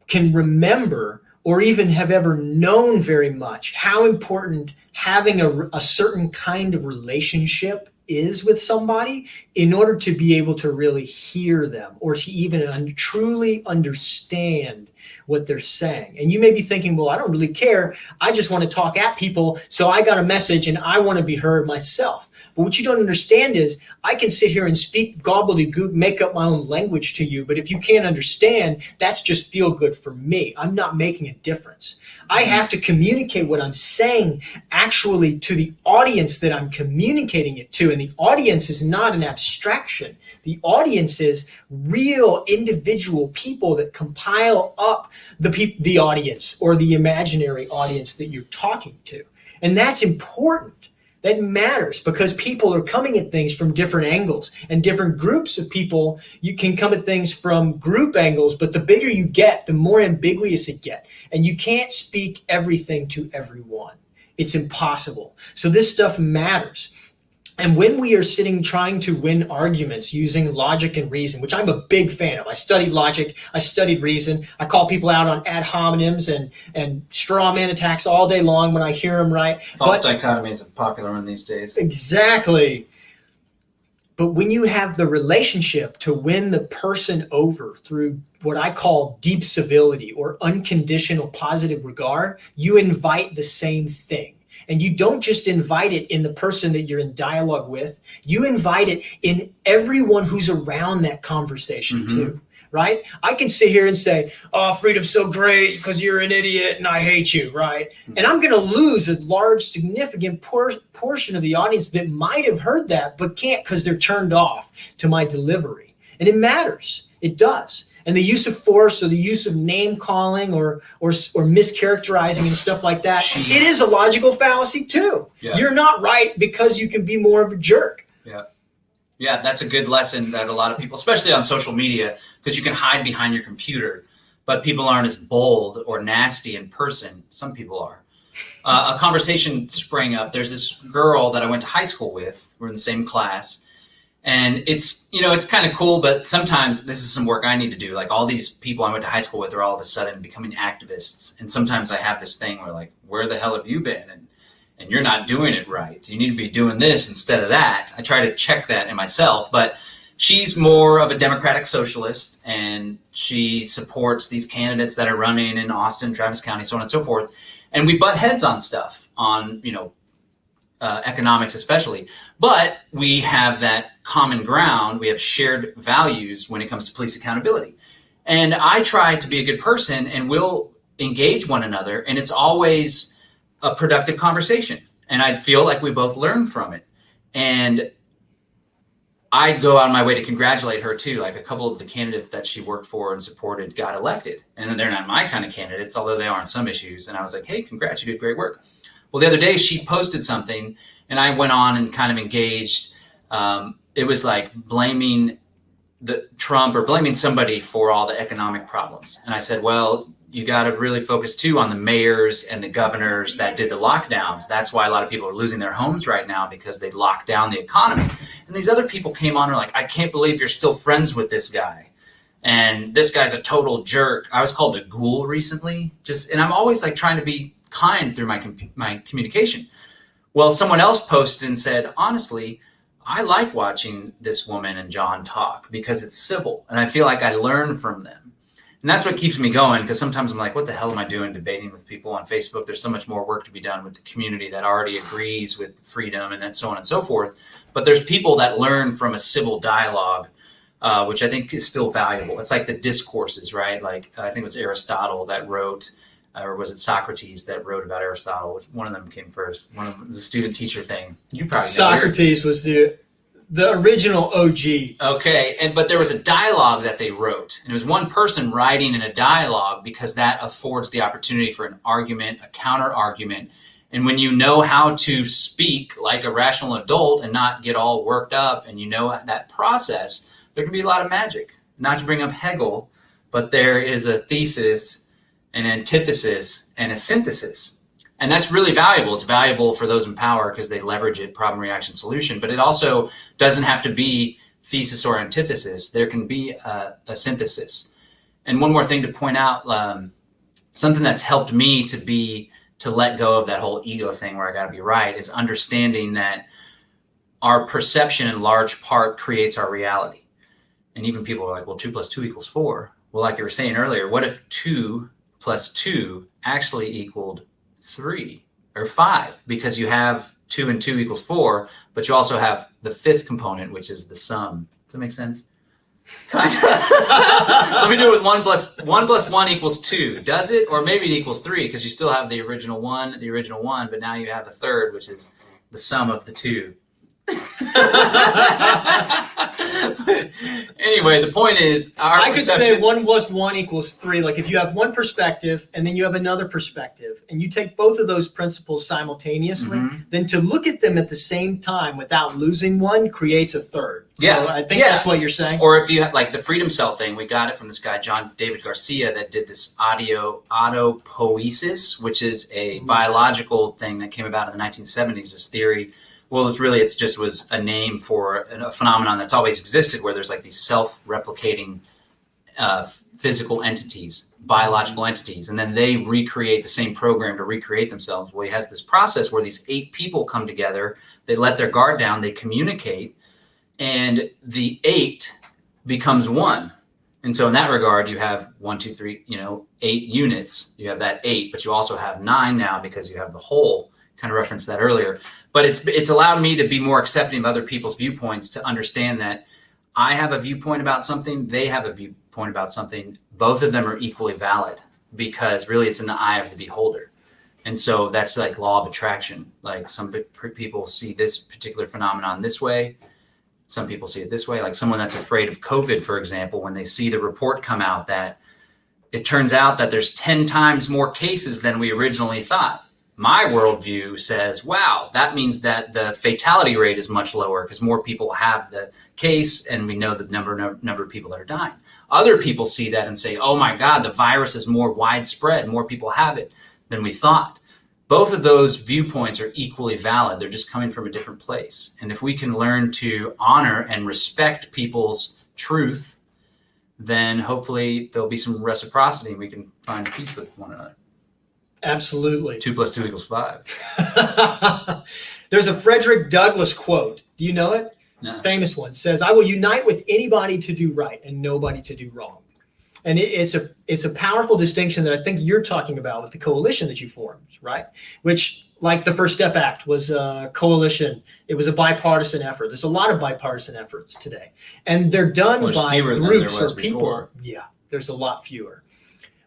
can remember or even have ever known very much how important having a certain kind of relationship is with somebody in order to be able to really hear them or to even truly understand what they're saying. And you may be thinking, well, I don't really care. I just want to talk at people. So I got a message and I want to be heard myself. But what you don't understand is I can sit here and speak gobbledygook, make up my own language to you. But if you can't understand, that's just feel good for me. I'm not making a difference. I have to communicate what I'm saying actually to the audience that I'm communicating it to. And the audience is not an abstraction. The audience is real individual people that compile up the audience or the imaginary audience that you're talking to. And that's important. That matters because people are coming at things from different angles, and different groups of people, you can come at things from group angles, but the bigger you get, the more ambiguous it gets. And you can't speak everything to everyone. It's impossible. So this stuff matters. And when we are sitting trying to win arguments using logic and reason, which I'm a big fan of, I studied logic, I studied reason, I call people out on ad hominems and straw man attacks all day long when I hear them right. False dichotomy is a popular one these days. Exactly. But when you have the relationship to win the person over through what I call deep civility or unconditional positive regard, you invite the same thing. And you don't just invite it in the person that you're in dialogue with, you invite it in everyone who's around that conversation too, right? I can sit here and say, oh, freedom's so great because you're an idiot and I hate you, right? And I'm going to lose a large, significant portion of the audience that might have heard that, but can't because they're turned off to my delivery. And it matters. It does. And the use of force or the use of name calling or mischaracterizing and stuff like that, it is a logical fallacy too. Yeah. You're not right because you can be more of a jerk. Yeah. Yeah, that's a good lesson that a lot of people, especially on social media, because you can hide behind your computer, but people aren't as bold or nasty in person. Some people are. A conversation sprang up. There's this girl that I went to high school with. We're in the same class. And it's kind of cool, but sometimes this is some work I need to do. Like all these people I went to high school with are all of a sudden becoming activists. And sometimes I have this thing where like, where the hell have you been? And you're not doing it right. You need to be doing this instead of that. I try to check that in myself, but she's more of a democratic socialist and she supports these candidates that are running in Austin, Travis County, so on and so forth. And we butt heads on stuff on, economics especially, but we have that common ground. We have shared values when it comes to police accountability. And I try to be a good person and we'll engage one another, and it's always a productive conversation. And I feel like we both learn from it. And I go out of my way to congratulate her too. Like a couple of the candidates that she worked for and supported got elected. And they're not my kind of candidates, although they are on some issues. And I was like, hey, congrats, you did great work. Well, the other day she posted something and I went on and kind of engaged. It was like blaming the Trump or blaming somebody for all the economic problems. And I said, well, you got to really focus too on the mayors and the governors that did the lockdowns. That's why a lot of people are losing their homes right now, because they locked down the economy. And these other people came on and were like, I can't believe you're still friends with this guy. And this guy's a total jerk. I was called a ghoul recently. And I'm always like trying to be kind through my communication. Well, someone else posted and said, honestly, I like watching this woman and John talk because it's civil and I feel like I learn from them. And that's what keeps me going, because sometimes I'm like, what the hell am I doing debating with people on Facebook? There's so much more work to be done with the community that already agrees with freedom and then so on and so forth. But there's people that learn from a civil dialogue, which I think is still valuable. It's like the discourses, right? Like I think it was Aristotle that wrote, or was it Socrates that wrote about Aristotle? One of them came first. One of them was a student-teacher thing. You probably know. Socrates was the original OG. Okay, but there was a dialogue that they wrote. And it was one person writing in a dialogue because that affords the opportunity for an argument, a counter-argument. And when you know how to speak like a rational adult and not get all worked up, and you know that process, there can be a lot of magic. Not to bring up Hegel, but there is a thesis, an antithesis, and a synthesis. And that's really valuable. It's valuable for those in power because they leverage it, problem, reaction, solution. But it also doesn't have to be thesis or antithesis. There can be a synthesis. And one more thing to point out, something that's helped me to let go of that whole ego thing where I got to be right, is understanding that our perception in large part creates our reality. And even people are like, well, 2 + 2 = 4. Well, like you were saying earlier, what if 2 + 2 actually equaled 3 or 5? Because you have 2 and 2 = 4, but you also have the fifth component, which is the sum. Does that make sense? Kind of. Let me do it with 1 + 1 = 2. Does it? Or maybe it equals 3 because you still have the original one, but now you have the third, which is the sum of the two. But anyway, the point is, I could say 1 + 1 = 3. Like if you have one perspective and then you have another perspective, and you take both of those principles simultaneously, then to look at them at the same time without losing one creates a third. Yeah, so I think that's what you're saying. Or if you have like the freedom cell thing, we got it from this guy John David Garcia that did this autopoiesis, which is a biological thing that came about in the 1970s. This theory. Well, it's just was a name for a phenomenon that's always existed, where there's like these self-replicating physical entities, biological entities, and then they recreate the same program to recreate themselves. Well, he has this process where these 8 people come together, they let their guard down, they communicate, and the 8 becomes 1. And so in that regard, you have 1, 2, 3, 8 units. You have that 8, but you also have 9 now because you have the whole. Kind of referenced that earlier, but it's allowed me to be more accepting of other people's viewpoints, to understand that I have a viewpoint about something, they have a viewpoint about something. Both of them are equally valid because really it's in the eye of the beholder. And so that's like law of attraction. Like some people see this particular phenomenon this way. Some people see it this way. Like someone that's afraid of COVID, for example, when they see the report come out that it turns out that there's 10 times more cases than we originally thought. My worldview says, wow, that means that the fatality rate is much lower because more people have the case and we know the number of people that are dying. Other people see that and say, oh my God, the virus is more widespread. More people have it than we thought. Both of those viewpoints are equally valid. They're just coming from a different place. And if we can learn to honor and respect people's truth, then hopefully there'll be some reciprocity and we can find peace with one another. Absolutely. 2 + 2 = 5. There's a Frederick Douglass quote. Do you know it? No. Famous one. Says, I will unite with anybody to do right and nobody to do wrong. And it's a powerful distinction that I think you're talking about with the coalition that you formed, right? Which, like the First Step Act was a coalition. It was a bipartisan effort. There's a lot of bipartisan efforts today. And they're done by groups or people. Before. Yeah, there's a lot fewer.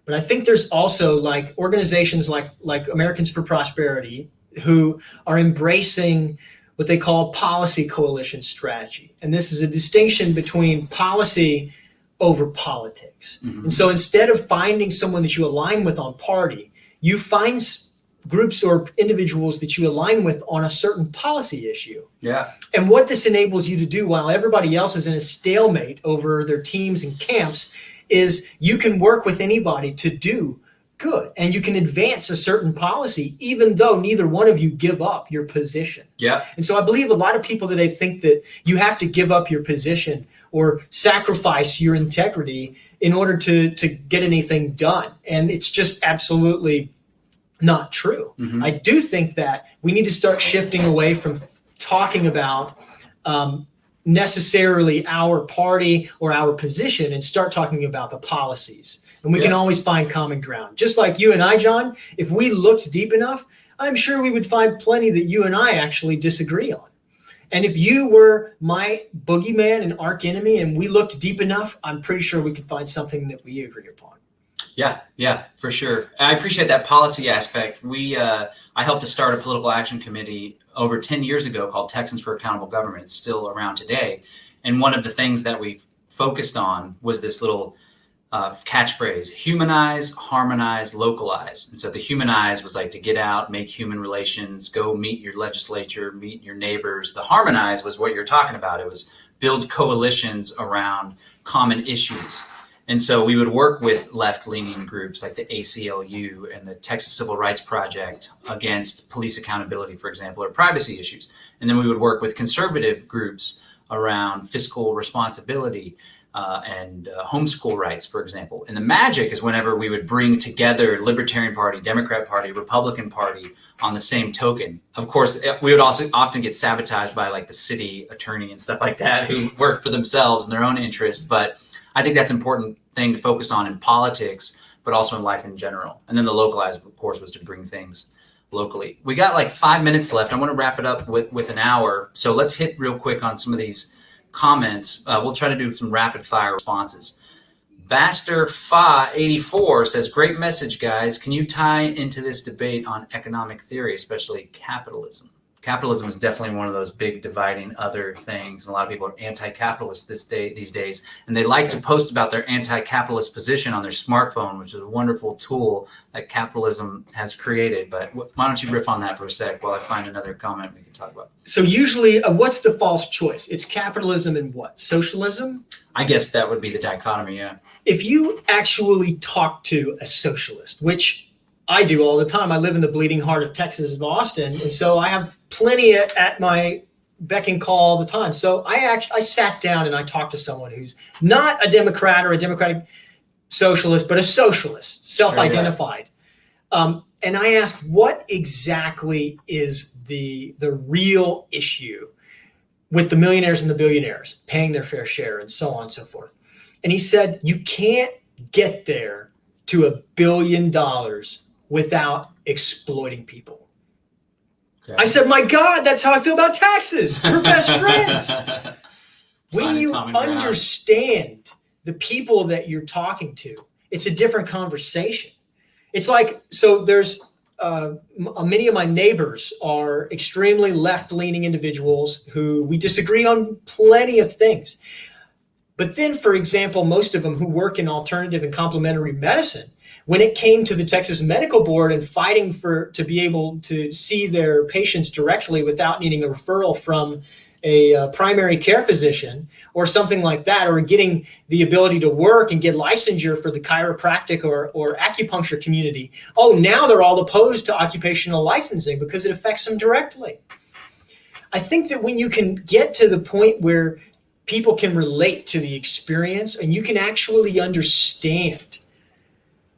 But I think there's also like organizations like Americans for Prosperity who are embracing what they call policy coalition strategy. And this is a distinction between policy over politics. And so instead of finding someone that you align with on party, you find groups or individuals that you align with on a certain policy issue. Yeah. And what this enables you to do while everybody else is in a stalemate over their teams and camps is you can work with anybody to do good, and you can advance a certain policy even though neither one of you give up your position. Yeah. And so I believe a lot of people today think that you have to give up your position or sacrifice your integrity in order to get anything done. And it's just absolutely not true. I do think that we need to start shifting away from talking about necessarily our party or our position and start talking about the policies. And we can always find common ground. Just like you and I, John, if we looked deep enough, I'm sure we would find plenty that you and I actually disagree on. And if you were my boogeyman and arch enemy and we looked deep enough, I'm pretty sure we could find something that we agree upon. Yeah, for sure. I appreciate that policy aspect. I helped to start a political action committee over 10 years ago called Texans for Accountable Government. It's still around today. And one of the things that we've focused on was this little catchphrase: humanize, harmonize, localize. And so the humanize was like to get out, make human relations, go meet your legislature, meet your neighbors. The harmonize was what you're talking about. It was build coalitions around common issues. And so we would work with left-leaning groups like the ACLU and the Texas Civil Rights Project against police accountability, for example, or privacy issues. And then we would work with conservative groups around fiscal responsibility, and homeschool rights, for example. And the magic is whenever we would bring together Libertarian Party, Democrat Party, Republican Party on the same token. Of course, we would also often get sabotaged by like the city attorney and stuff like that who work for themselves and their own interests. But I think that's an important thing to focus on in politics, but also in life in general. And then the localized, of course, was to bring things locally. We got like 5 minutes left. I want to wrap it up with an hour. So let's hit real quick on some of these comments. We'll try to do some rapid fire responses. Baster Fa 84 says, great message, guys. Can you tie into this debate on economic theory, especially capitalism? Capitalism is definitely one of those big dividing other things. A lot of people are anti-capitalist these days, and they like to post about their anti-capitalist position on their smartphone, which is a wonderful tool that capitalism has created. But why don't you riff on that for a sec while I find another comment we can talk about? So usually, what's the false choice? It's capitalism and what? Socialism? I guess that would be the dichotomy, yeah. If you actually talk to a socialist, which I do all the time. I live in the bleeding heart of Texas, Austin, and so I have plenty at my beck and call all the time. So I sat down and I talked to someone who's not a Democrat or a Democratic socialist, but a socialist, self-identified. And I asked, what exactly is the real issue with the millionaires and the billionaires paying their fair share and so on and so forth? And he said, you can't get there to $1 billion without exploiting people. Okay. I said, my God, that's how I feel about taxes. We're best friends. When you understand the people that you're talking to, it's a different conversation. It's like, so there's many of my neighbors are extremely left-leaning individuals who we disagree on plenty of things. But then, for example, most of them who work in alternative and complementary medicine, when it came to the Texas Medical Board and fighting to be able to see their patients directly without needing a referral from a primary care physician or something like that, or getting the ability to work and get licensure for the chiropractic or acupuncture community, now they're all opposed to occupational licensing because it affects them directly. I think that when you can get to the point where people can relate to the experience and you can actually understand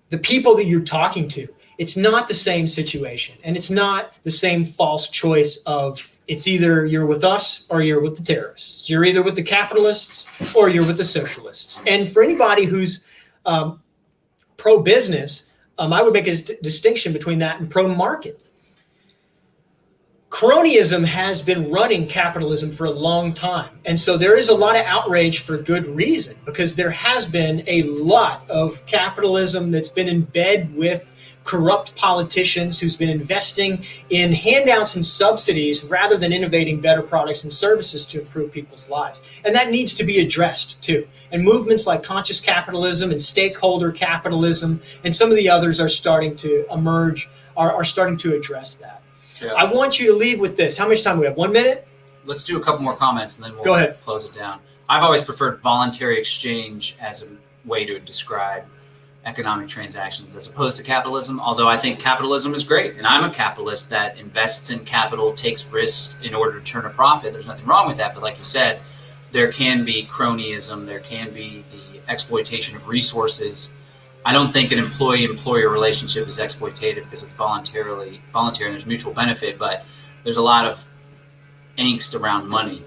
the people that you're talking to, it's not the same situation, and it's not the same false choice of it's either you're with us or you're with the terrorists. You're either with the capitalists or you're with the socialists. And for anybody who's pro-business, I would make a distinction between that and pro-market. Cronyism has been running capitalism for a long time. And so there is a lot of outrage for good reason, because there has been a lot of capitalism that's been in bed with corrupt politicians who's been investing in handouts and subsidies rather than innovating better products and services to improve people's lives. And that needs to be addressed too. And movements like conscious capitalism and stakeholder capitalism and some of the others are starting to emerge, are starting to address that. Yeah. I want you to leave with this. How much time do we have? 1 minute? Let's do a couple more comments and then we'll close it down. I've always preferred voluntary exchange as a way to describe economic transactions as opposed to capitalism, although I think capitalism is great. And I'm a capitalist that invests in capital, takes risks in order to turn a profit. There's nothing wrong with that. But like you said, there can be cronyism. There can be the exploitation of resources. I don't think an employee-employer relationship is exploitative because it's voluntary and there's mutual benefit, but there's a lot of angst around money.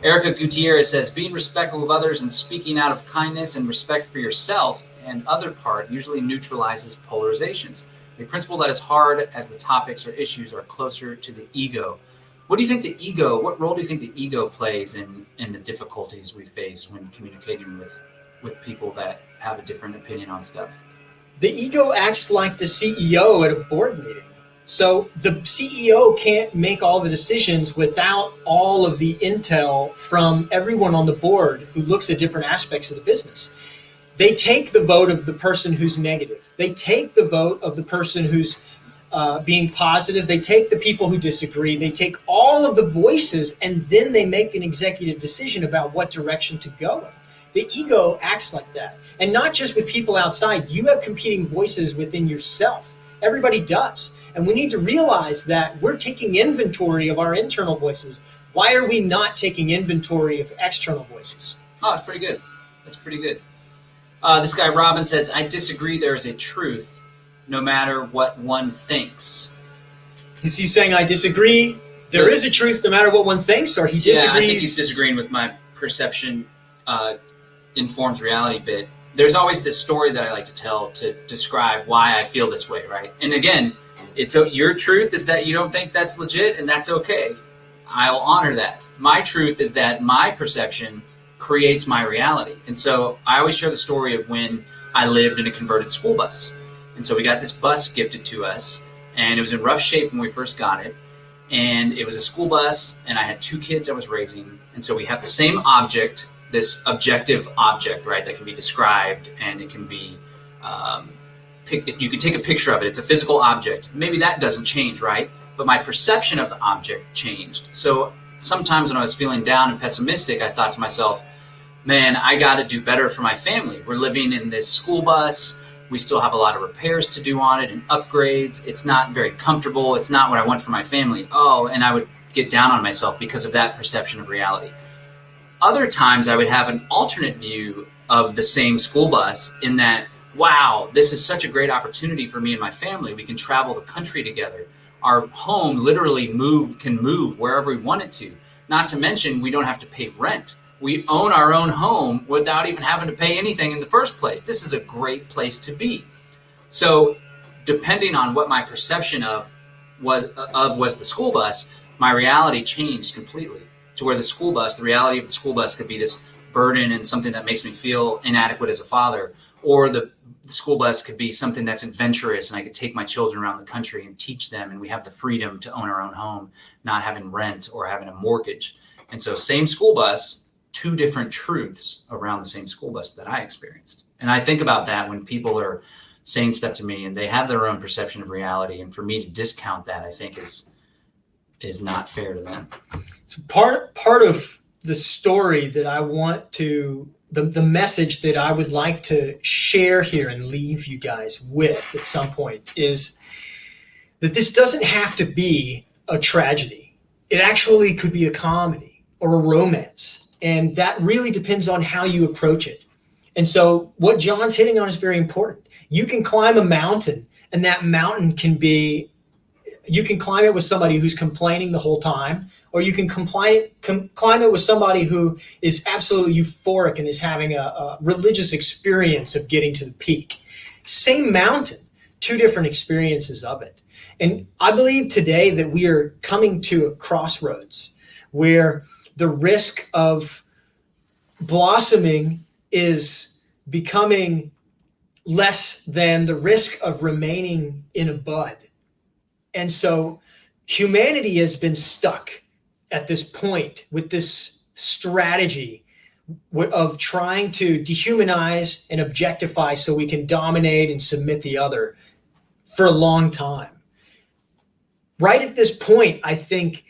Erica Gutierrez says, being respectful of others and speaking out of kindness and respect for yourself and other part usually neutralizes polarizations. A principle that is hard as the topics or issues are closer to the ego. What role do you think the ego plays in the difficulties we face when communicating with people that have a different opinion on stuff? The ego acts like the CEO at a board meeting. So the CEO can't make all the decisions without all of the intel from everyone on the board who looks at different aspects of the business. They take the vote of the person who's negative. They take the vote of the person who's being positive. They take the people who disagree. They take all of the voices, and then they make an executive decision about what direction to go in. The ego acts like that. And not just with people outside. You have competing voices within yourself. Everybody does. And we need to realize that we're taking inventory of our internal voices. Why are we not taking inventory of external voices? Oh, that's pretty good. That's pretty good. This guy Robin says, I disagree there is a truth no matter what one thinks. Is he saying I disagree? There is a truth no matter what one thinks, or he disagrees? Yeah, I think he's disagreeing with my perception informs reality bit. There's always this story that I like to tell to describe why I feel this way, right? And again, your truth is that you don't think that's legit, and that's okay. I'll honor that. My truth is that my perception creates my reality. And so I always share the story of when I lived in a converted school bus. And so we got this bus gifted to us, and it was in rough shape when we first got it. And it was a school bus, and I had 2 kids I was raising. And so we have the same object, this objective object, right, that can be described, and it can be, you can take a picture of it. It's a physical object. Maybe that doesn't change, right? But my perception of the object changed. So sometimes when I was feeling down and pessimistic, I thought to myself, man, I got to do better for my family. We're living in this school bus. We still have a lot of repairs to do on it and upgrades. It's not very comfortable. It's not what I want for my family. Oh, and I would get down on myself because of that perception of reality. Other times I would have an alternate view of the same school bus in that, wow, this is such a great opportunity for me and my family. We can travel the country together. Our home literally can move wherever we want it to. Not to mention, we don't have to pay rent. We own our own home without even having to pay anything in the first place. This is a great place to be. So depending on what my perception of was the school bus, my reality changed completely to where the reality of the school bus could be this burden and something that makes me feel inadequate as a father, or the school bus could be something that's adventurous and I could take my children around the country and teach them, and we have the freedom to own our own home, not having rent or having a mortgage. And so same school bus, 2 different truths around the same school bus that I experienced. And I think about that when people are saying stuff to me and they have their own perception of reality. And for me to discount that, I think is not fair to them. So part of the story that I want to, the message that I would like to share here and leave you guys with at some point is that this doesn't have to be a tragedy. It actually could be a comedy or a romance. And that really depends on how you approach it. And so what John's hitting on is very important. You can climb a mountain, and that mountain you can climb it with somebody who's complaining the whole time, or you can climb it with somebody who is absolutely euphoric and is having a religious experience of getting to the peak. Same mountain, 2 different experiences of it. And I believe today that we are coming to a crossroads where the risk of blossoming is becoming less than the risk of remaining in a bud. And so humanity has been stuck at this point with this strategy of trying to dehumanize and objectify so we can dominate and submit the other for a long time. Right at this point, I think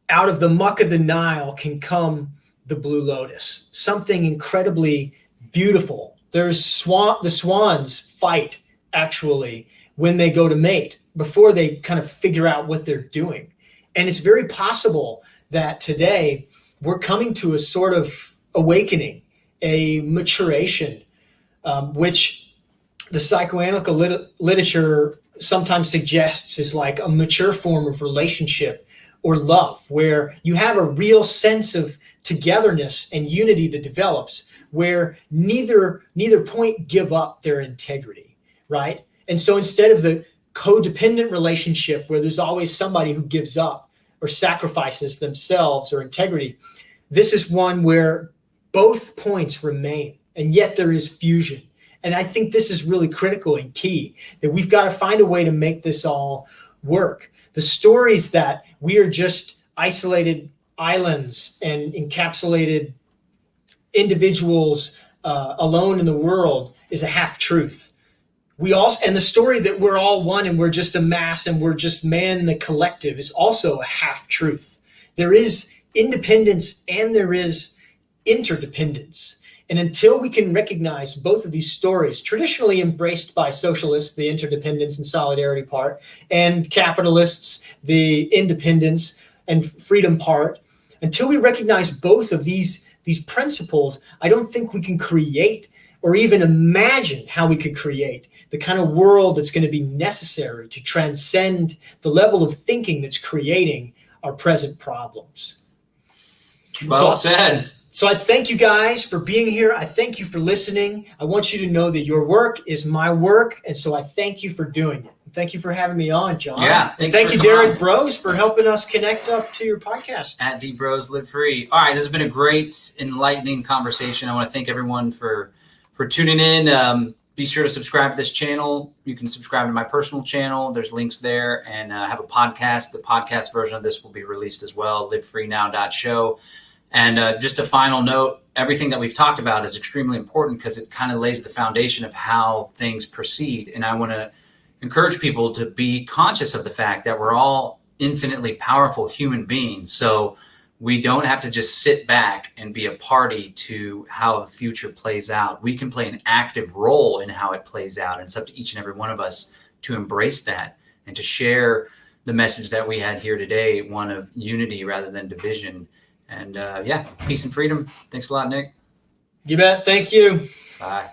out of the muck of the Nile can come the blue lotus, something incredibly beautiful. The swans fight actually when they go to mate before they kind of figure out what they're doing. And it's very possible that today we're coming to a sort of awakening, a maturation, which the psychoanalytical literature sometimes suggests is like a mature form of relationship or love, where you have a real sense of togetherness and unity that develops, where neither point give up their integrity, right? And so instead of the codependent relationship where there's always somebody who gives up or sacrifices themselves or integrity, this is one where both points remain, and yet there is fusion. And I think this is really critical and key, that we've got to find a way to make this all work. The stories that we are just isolated islands and encapsulated individuals alone in the world is a half-truth. And the story that we're all one and we're just a mass and we're just man, the collective, is also a half-truth. There is independence and there is interdependence. And until we can recognize both of these stories, traditionally embraced by socialists, the interdependence and solidarity part, and capitalists, the independence and freedom part, until we recognize both of these these principles, I don't think we can create or even imagine how we could create the kind of world that's going to be necessary to transcend the level of thinking that's creating our present problems. Well said. So I thank you guys for being here. I thank you for listening. I want you to know that your work is my work, and so I thank you for doing it. Thank you for having me on, John. Yeah, thank you, Derek Bros, for helping us connect up to your podcast. At D-Bros Live Free. All right, this has been a great, enlightening conversation. I want to thank everyone for tuning in. Be sure to subscribe to this channel. You can subscribe to my personal channel. There's links there, and I have a podcast. The podcast version of this will be released as well, livefreenow.show. And just a final note, everything that we've talked about is extremely important because it kind of lays the foundation of how things proceed. And I want to encourage people to be conscious of the fact that we're all infinitely powerful human beings. So we don't have to just sit back and be a party to how the future plays out. We can play an active role in how it plays out. And it's up to each and every one of us to embrace that and to share the message that we had here today, one of unity rather than division. And peace and freedom. Thanks a lot, Nick. You bet. Thank you. Bye.